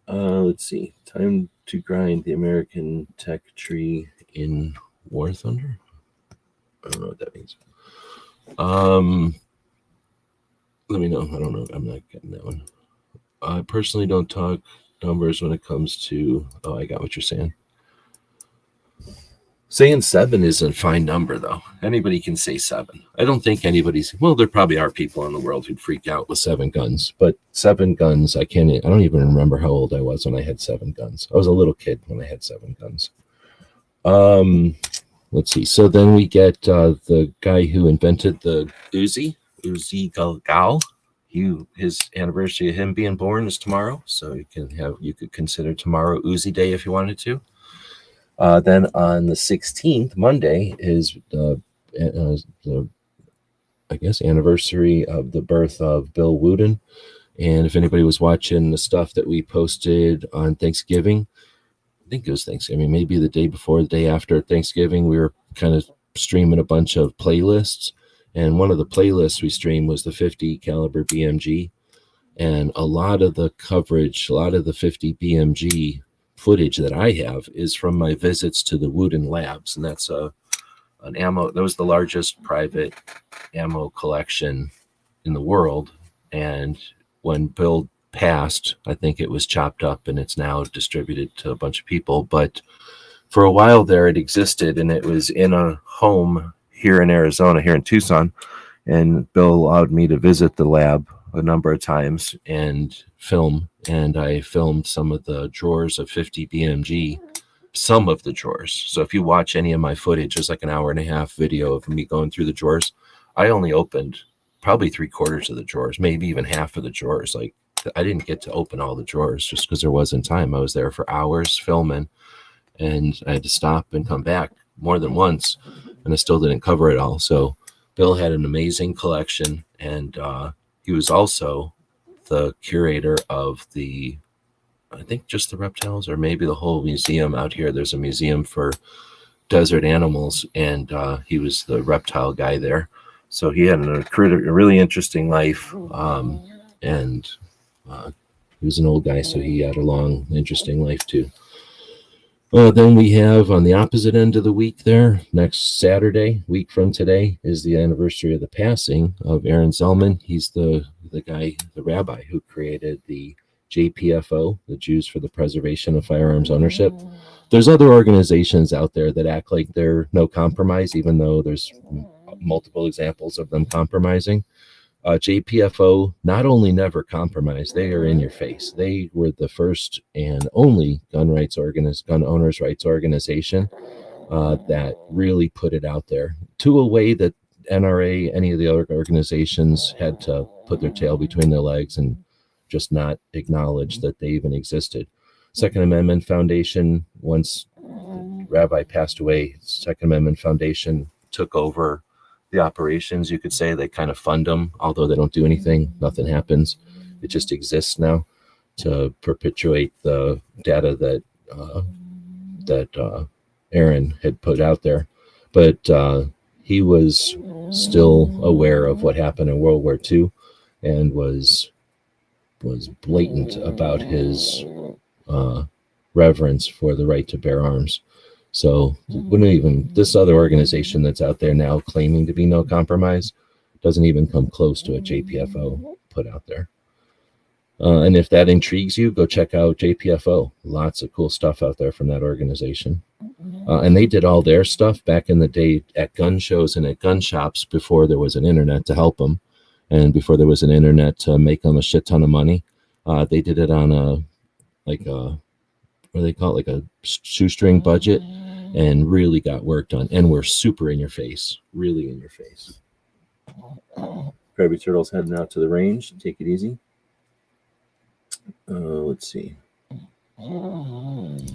Let's see. Time to grind the American tech tree in War Thunder. I don't know what that means. Let me know. I don't know. I'm not getting that one. I personally don't talk numbers when it comes to. Oh, I got what you're saying. Saying 7 is a fine number, though. Anybody can say 7. I don't think anybody's. Well, there probably are people in the world who'd freak out with 7 guns, but 7 guns. I don't even remember how old I was when I had 7 guns. I was a little kid when I had 7 guns. Let's see. So then we get the guy who invented the Uzi Gal. His anniversary of him being born is tomorrow, so you could consider tomorrow Uzi Day if you wanted to. Then on the 16th, Monday, is the I guess anniversary of the birth of Bill Wooten. And if anybody was watching the stuff that we posted on Thanksgiving, I think it was Thanksgiving, maybe the day before, the day after Thanksgiving, we were kind of streaming a bunch of playlists. And one of the playlists we streamed was the 50 caliber BMG. And a lot of the coverage, a lot of the 50 BMG footage that I have is from my visits to the Wooten Labs. And that's an ammo. That was the largest private ammo collection in the world. And when Bill passed, I think it was chopped up and it's now distributed to a bunch of people. But for a while there, it existed, and it was in a home here in Arizona, here in Tucson. And Bill allowed me to visit the lab a number of times and film. And I filmed some of the drawers of 50 BMG, some of the drawers. So if you watch any of my footage, there's like an 1.5 hour video of me going through the drawers. I only opened probably 3/4 of the drawers, maybe even half of the drawers. Like, I didn't get to open all the drawers just because there wasn't time. I was there for hours filming, and I had to stop and come back more than once, and I still didn't cover it all. So Bill had an amazing collection, and he was also the curator of I think just the reptiles, or maybe the whole museum out here. There's a museum for desert animals, and he was the reptile guy there. So he had a really interesting life, and he was an old guy, so he had a long, interesting life too. Then we have on the opposite end of the week there, next Saturday, week from today, is the anniversary of the passing of Aaron Zellman. He's the guy, the rabbi who created the JPFO, the Jews for the Preservation of Firearms Ownership. There's other organizations out there that act like they're no compromise, even though there's multiple examples of them compromising. JPFO not only never compromised, they are in your face. They were the first and only gun owners' rights organization that really put it out there to a way that NRA, any of the other organizations had to put their tail between their legs and just not acknowledge that they even existed. Second Amendment Foundation, once Rabbi passed away, Second Amendment Foundation took over the operations. You could say they kind of fund them, although they don't do anything. Nothing happens. It just exists now to perpetuate the data that Aaron had put out there. But he was still aware of what happened in World War II and was blatant about his reverence for the right to bear arms. So wouldn't even this other organization that's out there now claiming to be no compromise doesn't even come close to what JPFO put out there. And if that intrigues you, go check out JPFO. Lots of cool stuff out there from that organization. And they did all their stuff back in the day at gun shows and at gun shops before there was an internet to help them, and before there was an internet to make them a shit ton of money. They did it on a what do they call it, like a shoestring budget, and really got work done, and we're super in your face, really in your face. Krabby Turtle's heading out to the range. Take it easy. Let's see.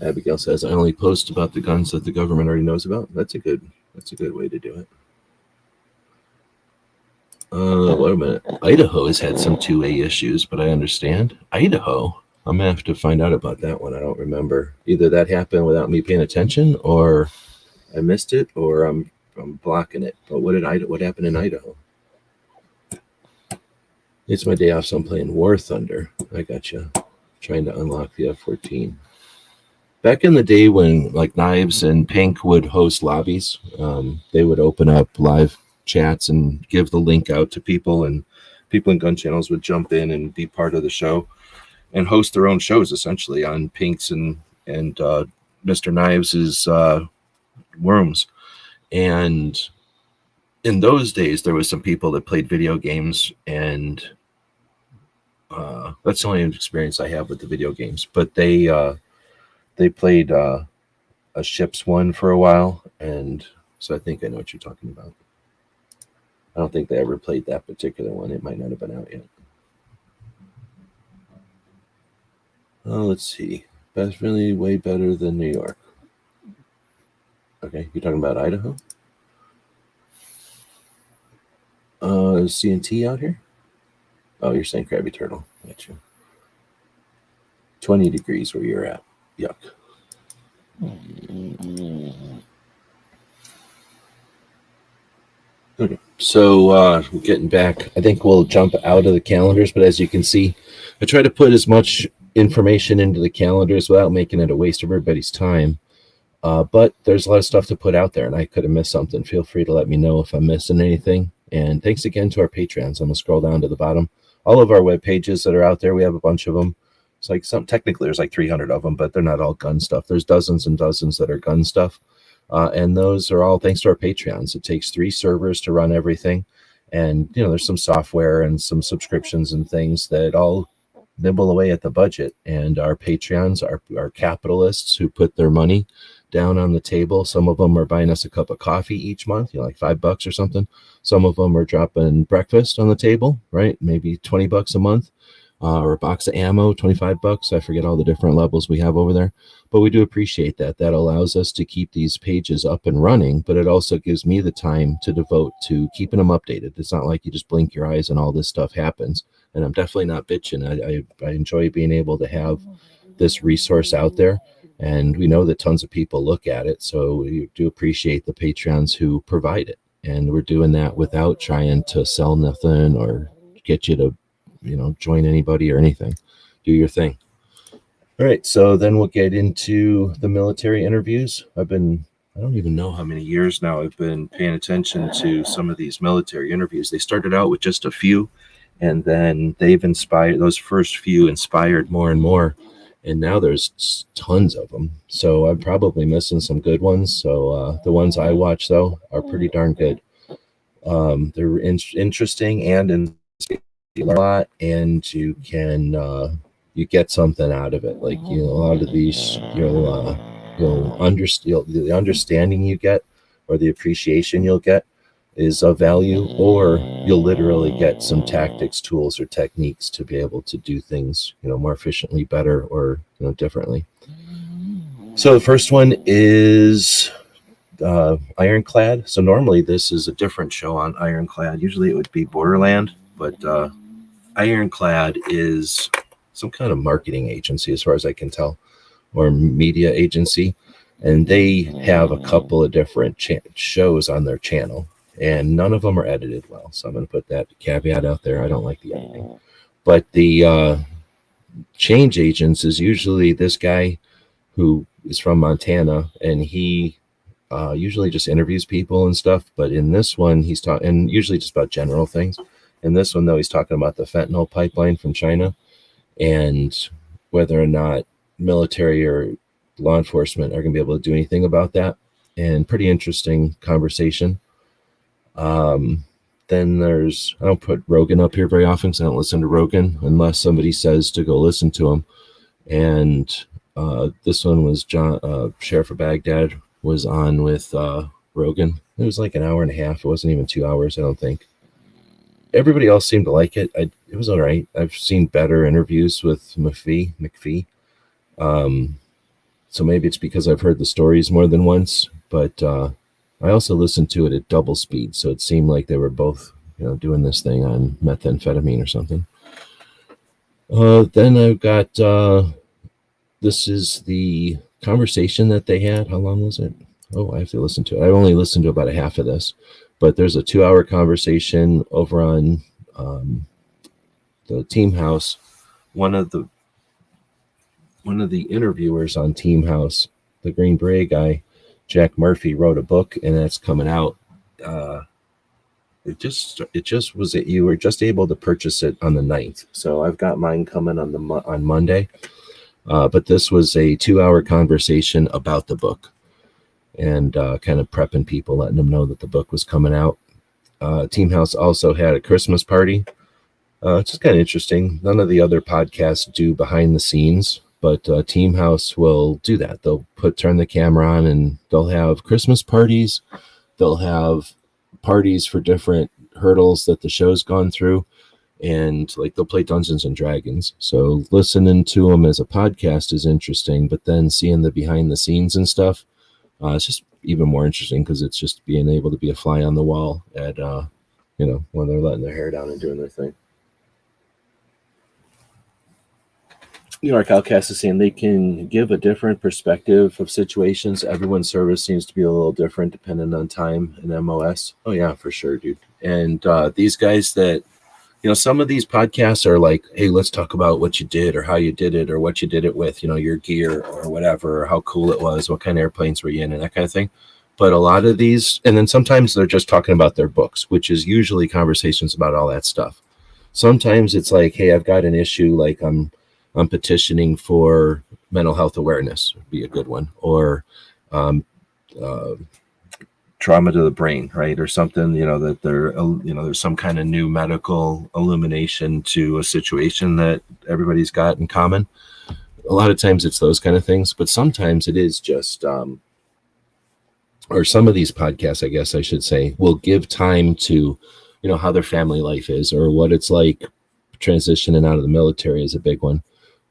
Abigail says, I only post about the guns that the government already knows about. That's a good way to do it. Wait a minute. Idaho has had some 2A issues, but I understand. Idaho? I'm going to have to find out about that one. I don't remember. Either that happened without me paying attention, or I missed it, or I'm blocking it. But what happened in Idaho? It's my day off, so I'm playing War Thunder. I gotcha. Trying to unlock the F-14. Back in the day when like Knives and Pink would host lobbies, they would open up live chats and give the link out to people, and people in gun channels would jump in and be part of the show and host their own shows essentially on Pink's and Mr. Knives' Worms. And in those days, there was some people that played video games, and that's the only experience I have with the video games. But they played a ships one for a while, and so I think I know what you're talking about. I don't think they ever played that particular one. It might not have been out yet. Let's see. That's really way better than New York. Okay, you're talking about Idaho? Is CNT out here? Oh, you're saying Krabby Turtle. Gotcha. 20 degrees where you're at. Yuck. Okay, so we're getting back. I think we'll jump out of the calendars, but as you can see, I try to put as much information into the calendars without making it a waste of everybody's time. But there's a lot of stuff to put out there, and I could have missed something. Feel free to let me know if I'm missing anything. And thanks again to our Patreons. I'm going to scroll down to the bottom. All of our web pages that are out there, we have a bunch of them. It's like technically there's like 300 of them, but they're not all gun stuff. There's dozens and dozens that are gun stuff. And those are all thanks to our Patreons. It takes 3 servers to run everything. And, there's some software and some subscriptions and things that all nibble away at the budget. And our Patreons are capitalists who put their money down on the table. Some of them are buying us a cup of coffee each month, like $5 or something. Some of them are dropping breakfast on the table, right? Maybe $20 a month, or a box of ammo, $25. I forget all the different levels we have over there, but we do appreciate that. That allows us to keep these pages up and running, but it also gives me the time to devote to keeping them updated. It's not like you just blink your eyes and all this stuff happens. And I'm definitely not bitching. I enjoy being able to have this resource out there. And we know that tons of people look at it, so we do appreciate the Patreons who provide it. And we're doing that without trying to sell nothing or get you to, join anybody or anything. Do your thing. All right, so then we'll get into the military interviews. I don't even know how many years now I've been paying attention to some of these military interviews. They started out with just a few, and then those first few inspired more and more. And now there's tons of them. So I'm probably missing some good ones. So the ones I watch, though, are pretty darn good. They're interesting and a lot, and you can you get something out of it. Like, a lot of these, you'll understand the understanding you get or the appreciation you'll get is of value, or you'll literally get some tactics, tools, or techniques to be able to do things, more efficiently, better, or differently. So the first one is Ironclad. So normally this is a different show on Ironclad. Usually it would be Borderland, but Ironclad is some kind of marketing agency, as far as I can tell, or media agency, and they have a couple of different shows on their channel. And none of them are edited well. So I'm going to put that caveat out there. I don't like the editing. But the change agents is usually this guy who is from Montana, and he usually just interviews people and stuff. But in this one, he's talking, and usually just about general things. In this one, though, he's talking about the fentanyl pipeline from China and whether or not military or law enforcement are going to be able to do anything about that. And pretty interesting conversation. Then I don't put Rogan up here very often because I don't listen to Rogan unless somebody says to go listen to him. And this one was Sheriff of Baghdad was on with Rogan. It was like an hour and a half. It wasn't even 2 hours, I don't think. Everybody else seemed to like it. It was all right. I've seen better interviews with McPhee. So maybe it's because I've heard the stories more than once, but I also listened to it at double speed, so it seemed like they were both, doing this thing on methamphetamine or something. Then I've got, this is the conversation that they had. How long was it? Oh, I have to listen to it. I only listened to about a half of this, but there's a 2-hour conversation over on the Team House. One of the interviewers on Team House, the Green Beret guy, Jack Murphy, wrote a book, and that's coming out. You were just able to purchase it on the 9th. So I've got mine coming on Monday. But this was a 2-hour conversation about the book and kind of prepping people, letting them know that the book was coming out. Team House also had a Christmas party. It's just kind of interesting. None of the other podcasts do behind the scenes, but Team House will do that. They'll turn the camera on and they'll have Christmas parties. They'll have parties for different hurdles that the show's gone through. And like they'll play Dungeons and Dragons. So listening to them as a podcast is interesting, but then seeing the behind the scenes and stuff, it's just even more interesting because it's just being able to be a fly on the wall at, when they're letting their hair down and doing their thing. New York Outcast is saying they can give a different perspective of situations. Everyone's service seems to be a little different depending on time and MOS. Oh yeah, for sure, dude. And these guys that, some of these podcasts are like, hey, let's talk about what you did or how you did it or what you did it with, your gear or whatever, or how cool it was, what kind of airplanes were you in and that kind of thing. But a lot of these, and then sometimes they're just talking about their books, which is usually conversations about all that stuff. Sometimes it's like, hey, I've got an issue, like I'm petitioning for mental health awareness would be a good one, or trauma to the brain, right? Or something, that there's some kind of new medical illumination to a situation that everybody's got in common. A lot of times it's those kind of things, but sometimes it is just, or some of these podcasts, I guess I should say, will give time to, how their family life is or what it's like transitioning out of the military is a big one.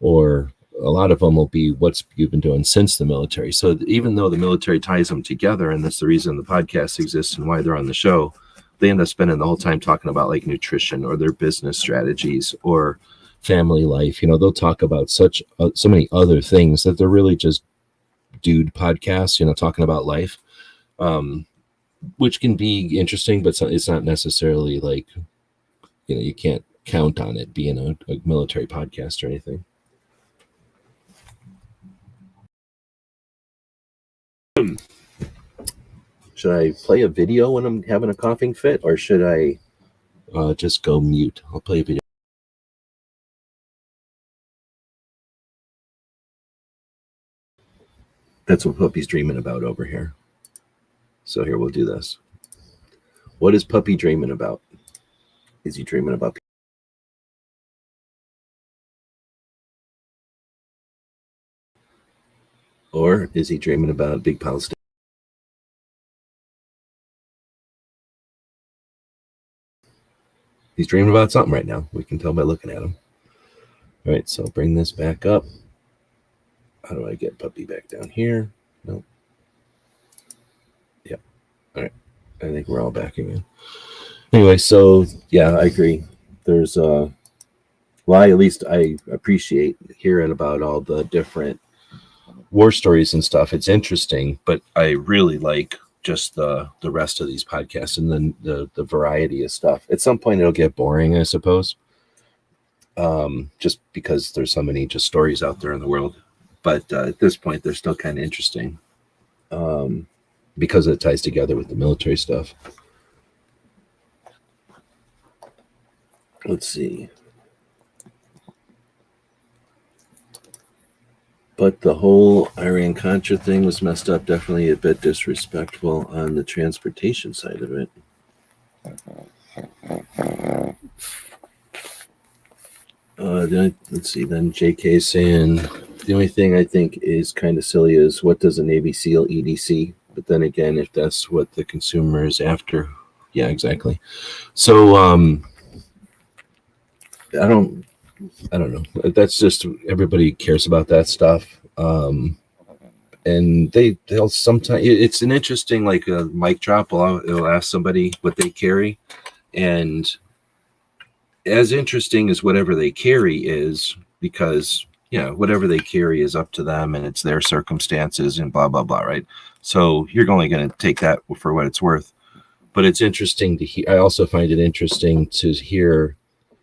Or a lot of them will be what you've been doing since the military. So even though the military ties them together, and that's the reason the podcast exists and why they're on the show, they end up spending the whole time talking about like nutrition or their business strategies or family life. They'll talk about so many other things that they're really just dude podcasts, talking about life, which can be interesting, but it's not necessarily like, you can't count on it being a military podcast or anything. Should I play a video when I'm having a coughing fit, or should I just go mute? I'll play a video. That's what Puppy's dreaming about over here. So here, we'll do this. What is Puppy dreaming about? Is he dreaming about? Or is he dreaming about big Palestine? He's dreaming about something right now. We can tell by looking at him. All right, so bring this back up. How do I get Puppy back down here? Nope. Yep. All right. I think we're all back again. Anyway, so yeah, I agree. There's well, at least I appreciate hearing about all the different war stories and stuff. It's interesting, but I really like just the rest of these podcasts and then the variety of stuff. At some point it'll get boring, I suppose. Just because there's so many just stories out there in the world. But at this point they're still kind of interesting. Because it ties together with the military stuff. Let's see. But the whole Iran-Contra thing was messed up. Definitely a bit disrespectful on the transportation side of it. Let's see. Then JK saying the only thing I think is kind of silly is what does a Navy SEAL EDC? But then again, if that's what the consumer is after, yeah, exactly. So I don't know. That's just everybody cares about that stuff. And they'll sometimes, it's an interesting, like a mic drop. It'll ask somebody what they carry. And as interesting as whatever they carry is, because, whatever they carry is up to them and it's their circumstances and blah, blah, blah, right? So you're only going to take that for what it's worth. But it's interesting to hear. I also find it interesting to hear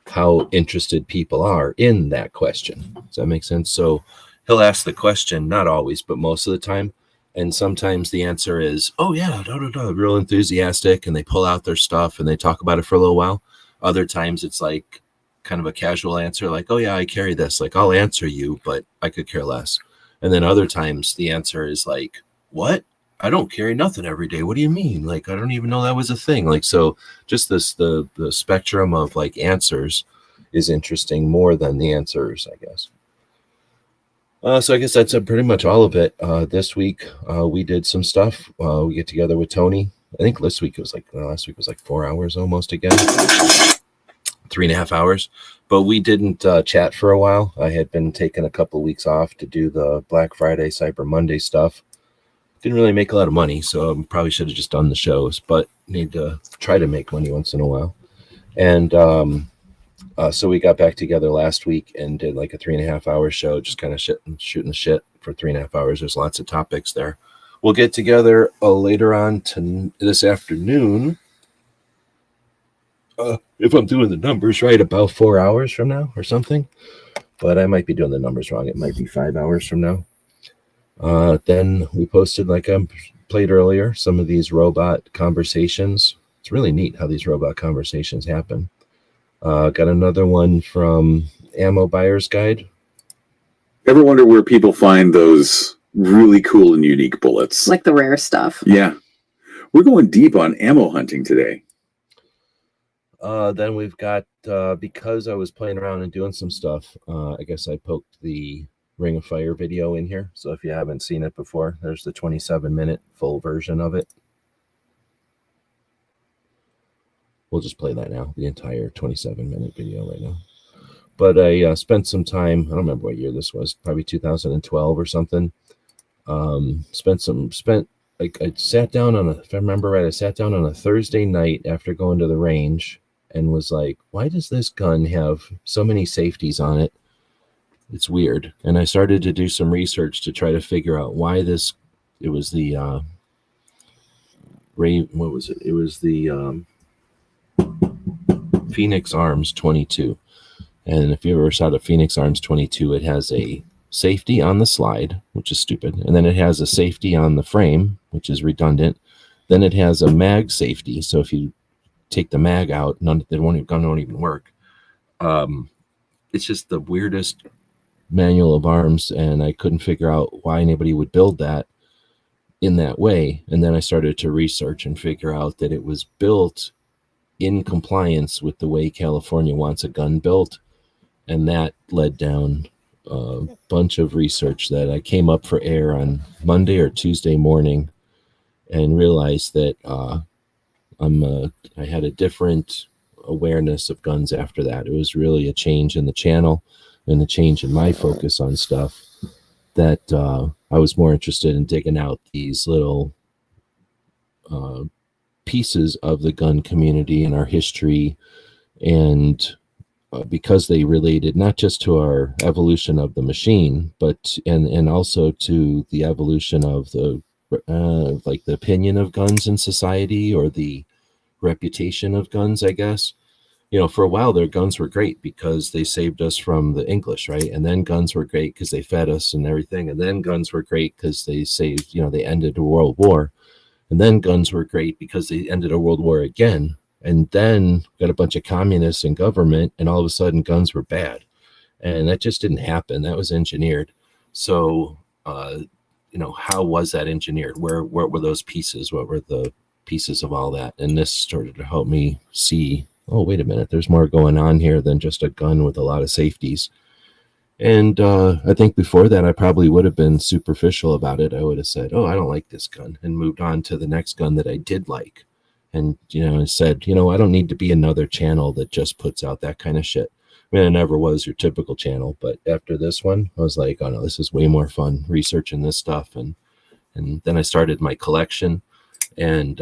how interested people are in that question. Does that make sense? So he'll ask the question, not always, but most of the time. And sometimes the answer is, oh yeah, real enthusiastic. And they pull out their stuff and they talk about it for a little while. Other times it's like kind of a casual answer, like, oh yeah, I carry this. Like, I'll answer you, but I could care less. And then other times the answer is like, what? I don't carry nothing every day. What do you mean? Like, I don't even know that was a thing. Like, so just the spectrum of like answers is interesting more than the answers, I guess. So I guess that's pretty much all of it. This week we did some stuff. We get together with Tony. I think last week was like 4 hours almost again, 3.5 hours. But we didn't chat for a while. I had been taking a couple of weeks off to do the Black Friday, Cyber Monday stuff. Didn't really make a lot of money, so probably should have just done the shows, but need to try to make money once in a while. And so we got back together last week and did like a 3.5 hour show, just kind of shooting the shit for 3.5 hours. There's lots of topics there. We'll get together later on this afternoon. If I'm doing the numbers right, about 4 hours from now or something, but I might be doing the numbers wrong. It might be 5 hours from now. Then we posted, like I played earlier, some of these robot conversations. It's really neat how these robot conversations happen. Got another one from Ammo Buyer's Guide. Ever wonder where people find those really cool and unique bullets? Like the rare stuff. Yeah. We're going deep on ammo hunting today. Then we've got, because I was playing around and doing some stuff, I guess I poked the Ring of Fire video in here. So if you haven't seen it before, there's the 27-minute full version of it. We'll just play that now, the entire 27-minute video right now. But I spent some time, I don't remember what year this was, probably 2012 or something. I sat down on if I remember right, I sat down on a Thursday night after going to the range and was like, why does this gun have so many safeties on it? it's weird. And I started to do some research to try to figure out why this. It was the what was it? It was the Phoenix Arms 22. And if you ever saw the Phoenix Arms 22, it has a safety on the slide, which is stupid. And then it has a safety on the frame, which is redundant. Then it has a mag safety. So if you take the mag out, the gun won't even work. It's just the weirdest manual of arms, and I couldn't figure out why anybody would build that in that way. And then I started to research and figure out that it was built in compliance with the way California wants a gun built. And that led down a bunch of research that I came up for air on Monday or Tuesday morning and realized that I had a different awareness of guns after that. It was really a change in the channel and a change in my focus on stuff that I was more interested in digging out these little pieces of the gun community and our history, and because they related not just to our evolution of the machine, but and also to the evolution of the like the opinion of guns in society, or the reputation of guns, I guess. You know, for a while their guns were great because they saved us from the English, right? And then guns were great because they fed us and everything. And then guns were great because they saved, you know, they ended a world war. And then guns were great because they ended a world war again. And then got a bunch of communists in government, and all of a sudden guns were bad. And that just didn't happen. That was engineered. So, you know, how was that engineered? What were those pieces? What were the pieces of all that? And this started to help me see, oh, wait a minute, there's more going on here than just a gun with a lot of safeties. And I think before that, I probably would have been superficial about it. I would have said, oh, I don't like this gun, and moved on to the next gun that I did like. And, you know, I said, you know, I don't need to be another channel that just puts out that kind of shit. I mean, it never was your typical channel, but after this one, I was like, oh no, this is way more fun researching this stuff. And then I started my collection, and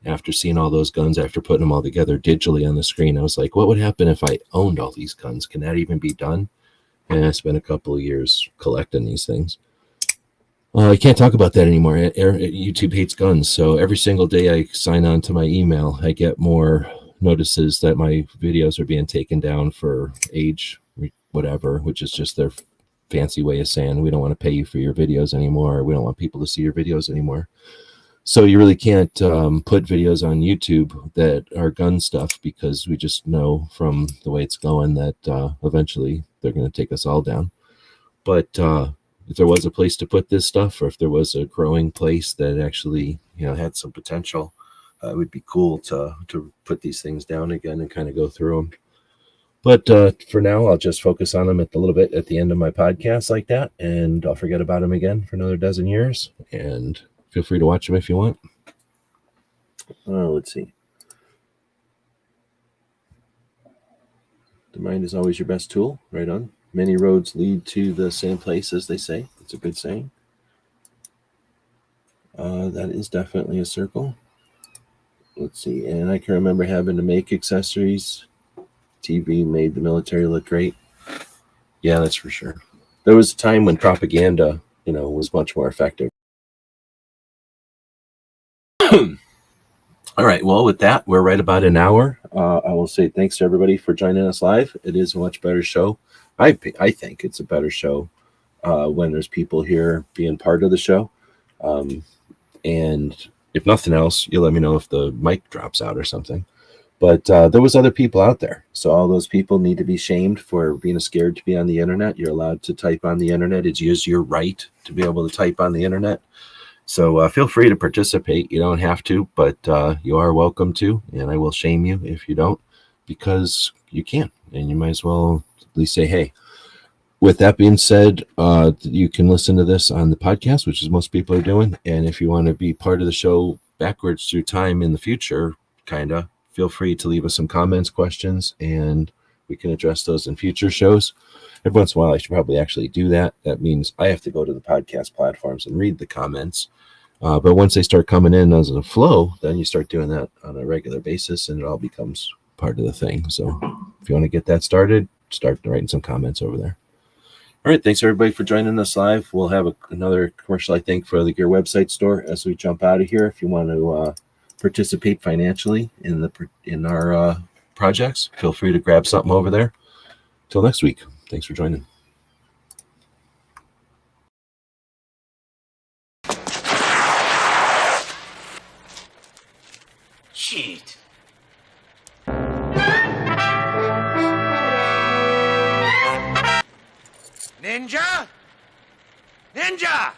after seeing all those guns, after putting them all together digitally on the screen, I was like, what would happen if I owned all these guns? Can that even be done? And I spent a couple of years collecting these things. I can't talk about that anymore. YouTube hates guns. So every single day I sign on to my email, I get more notices that my videos are being taken down for age, whatever, which is just their fancy way of saying, we don't want to pay you for your videos anymore. Or we don't want people to see your videos anymore. So you really can't put videos on YouTube that are gun stuff, because we just know from the way it's going that eventually they're going to take us all down. But if there was a place to put this stuff, or if there was a growing place that actually, you know, had some potential, it would be cool to put these things down again and kind of go through them. But for now, I'll just focus on them a little bit at the end of my podcast like that, and I'll forget about them again for another dozen years. And feel free to watch them if you want. Let's see. The mind is always your best tool. Right on. Many roads lead to the same place, as they say. It's a good saying. That is definitely a circle. Let's see. And I can remember having to make accessories. TV made the military look great. Yeah, that's for sure. There was a time when propaganda, you know, was much more effective. All right. Well, with that, we're right about an hour. I will say thanks to everybody for joining us live. It is a much better show. I think it's a better show when there's people here being part of the show. And if nothing else, you'll let me know if the mic drops out or something. But there was other people out there. So all those people need to be shamed for being scared to be on the internet. You're allowed to type on the internet. It's your right to be able to type on the internet. So feel free to participate. You don't have to, but you are welcome to. And I will shame you if you don't, because you can. And you might as well at least say, hey. With that being said, you can listen to this on the podcast, which is most people are doing. And if you want to be part of the show backwards through time in the future, feel free to leave us some comments, questions, and we can address those in future shows. Every once in a while, I should probably actually do that. That means I have to go to the podcast platforms and read the comments. But once they start coming in as a flow, then you start doing that on a regular basis, and it all becomes part of the thing. So if you want to get that started, start writing some comments over there. All right. Thanks everybody for joining us live. We'll have another commercial, I think, for the Gear website store as we jump out of here. If you want to participate financially in our projects, feel free to grab something over there. Till next week. Thanks for joining. Cheat. Ninja? Ninja!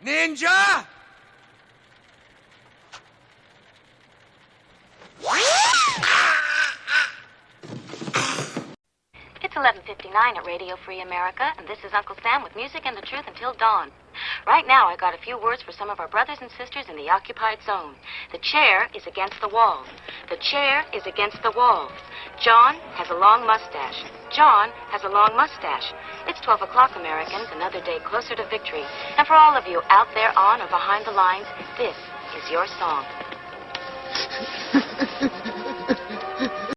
Ninja! It's 11:59 at Radio Free America, and this is Uncle Sam with music and the truth until dawn. Right now, I got a few words for some of our brothers and sisters in the occupied zone. The chair is against the wall. The chair is against the wall. John has a long mustache. John has a long mustache. It's 12 o'clock, Americans, another day closer to victory. And for all of you out there on or behind the lines, this is your song.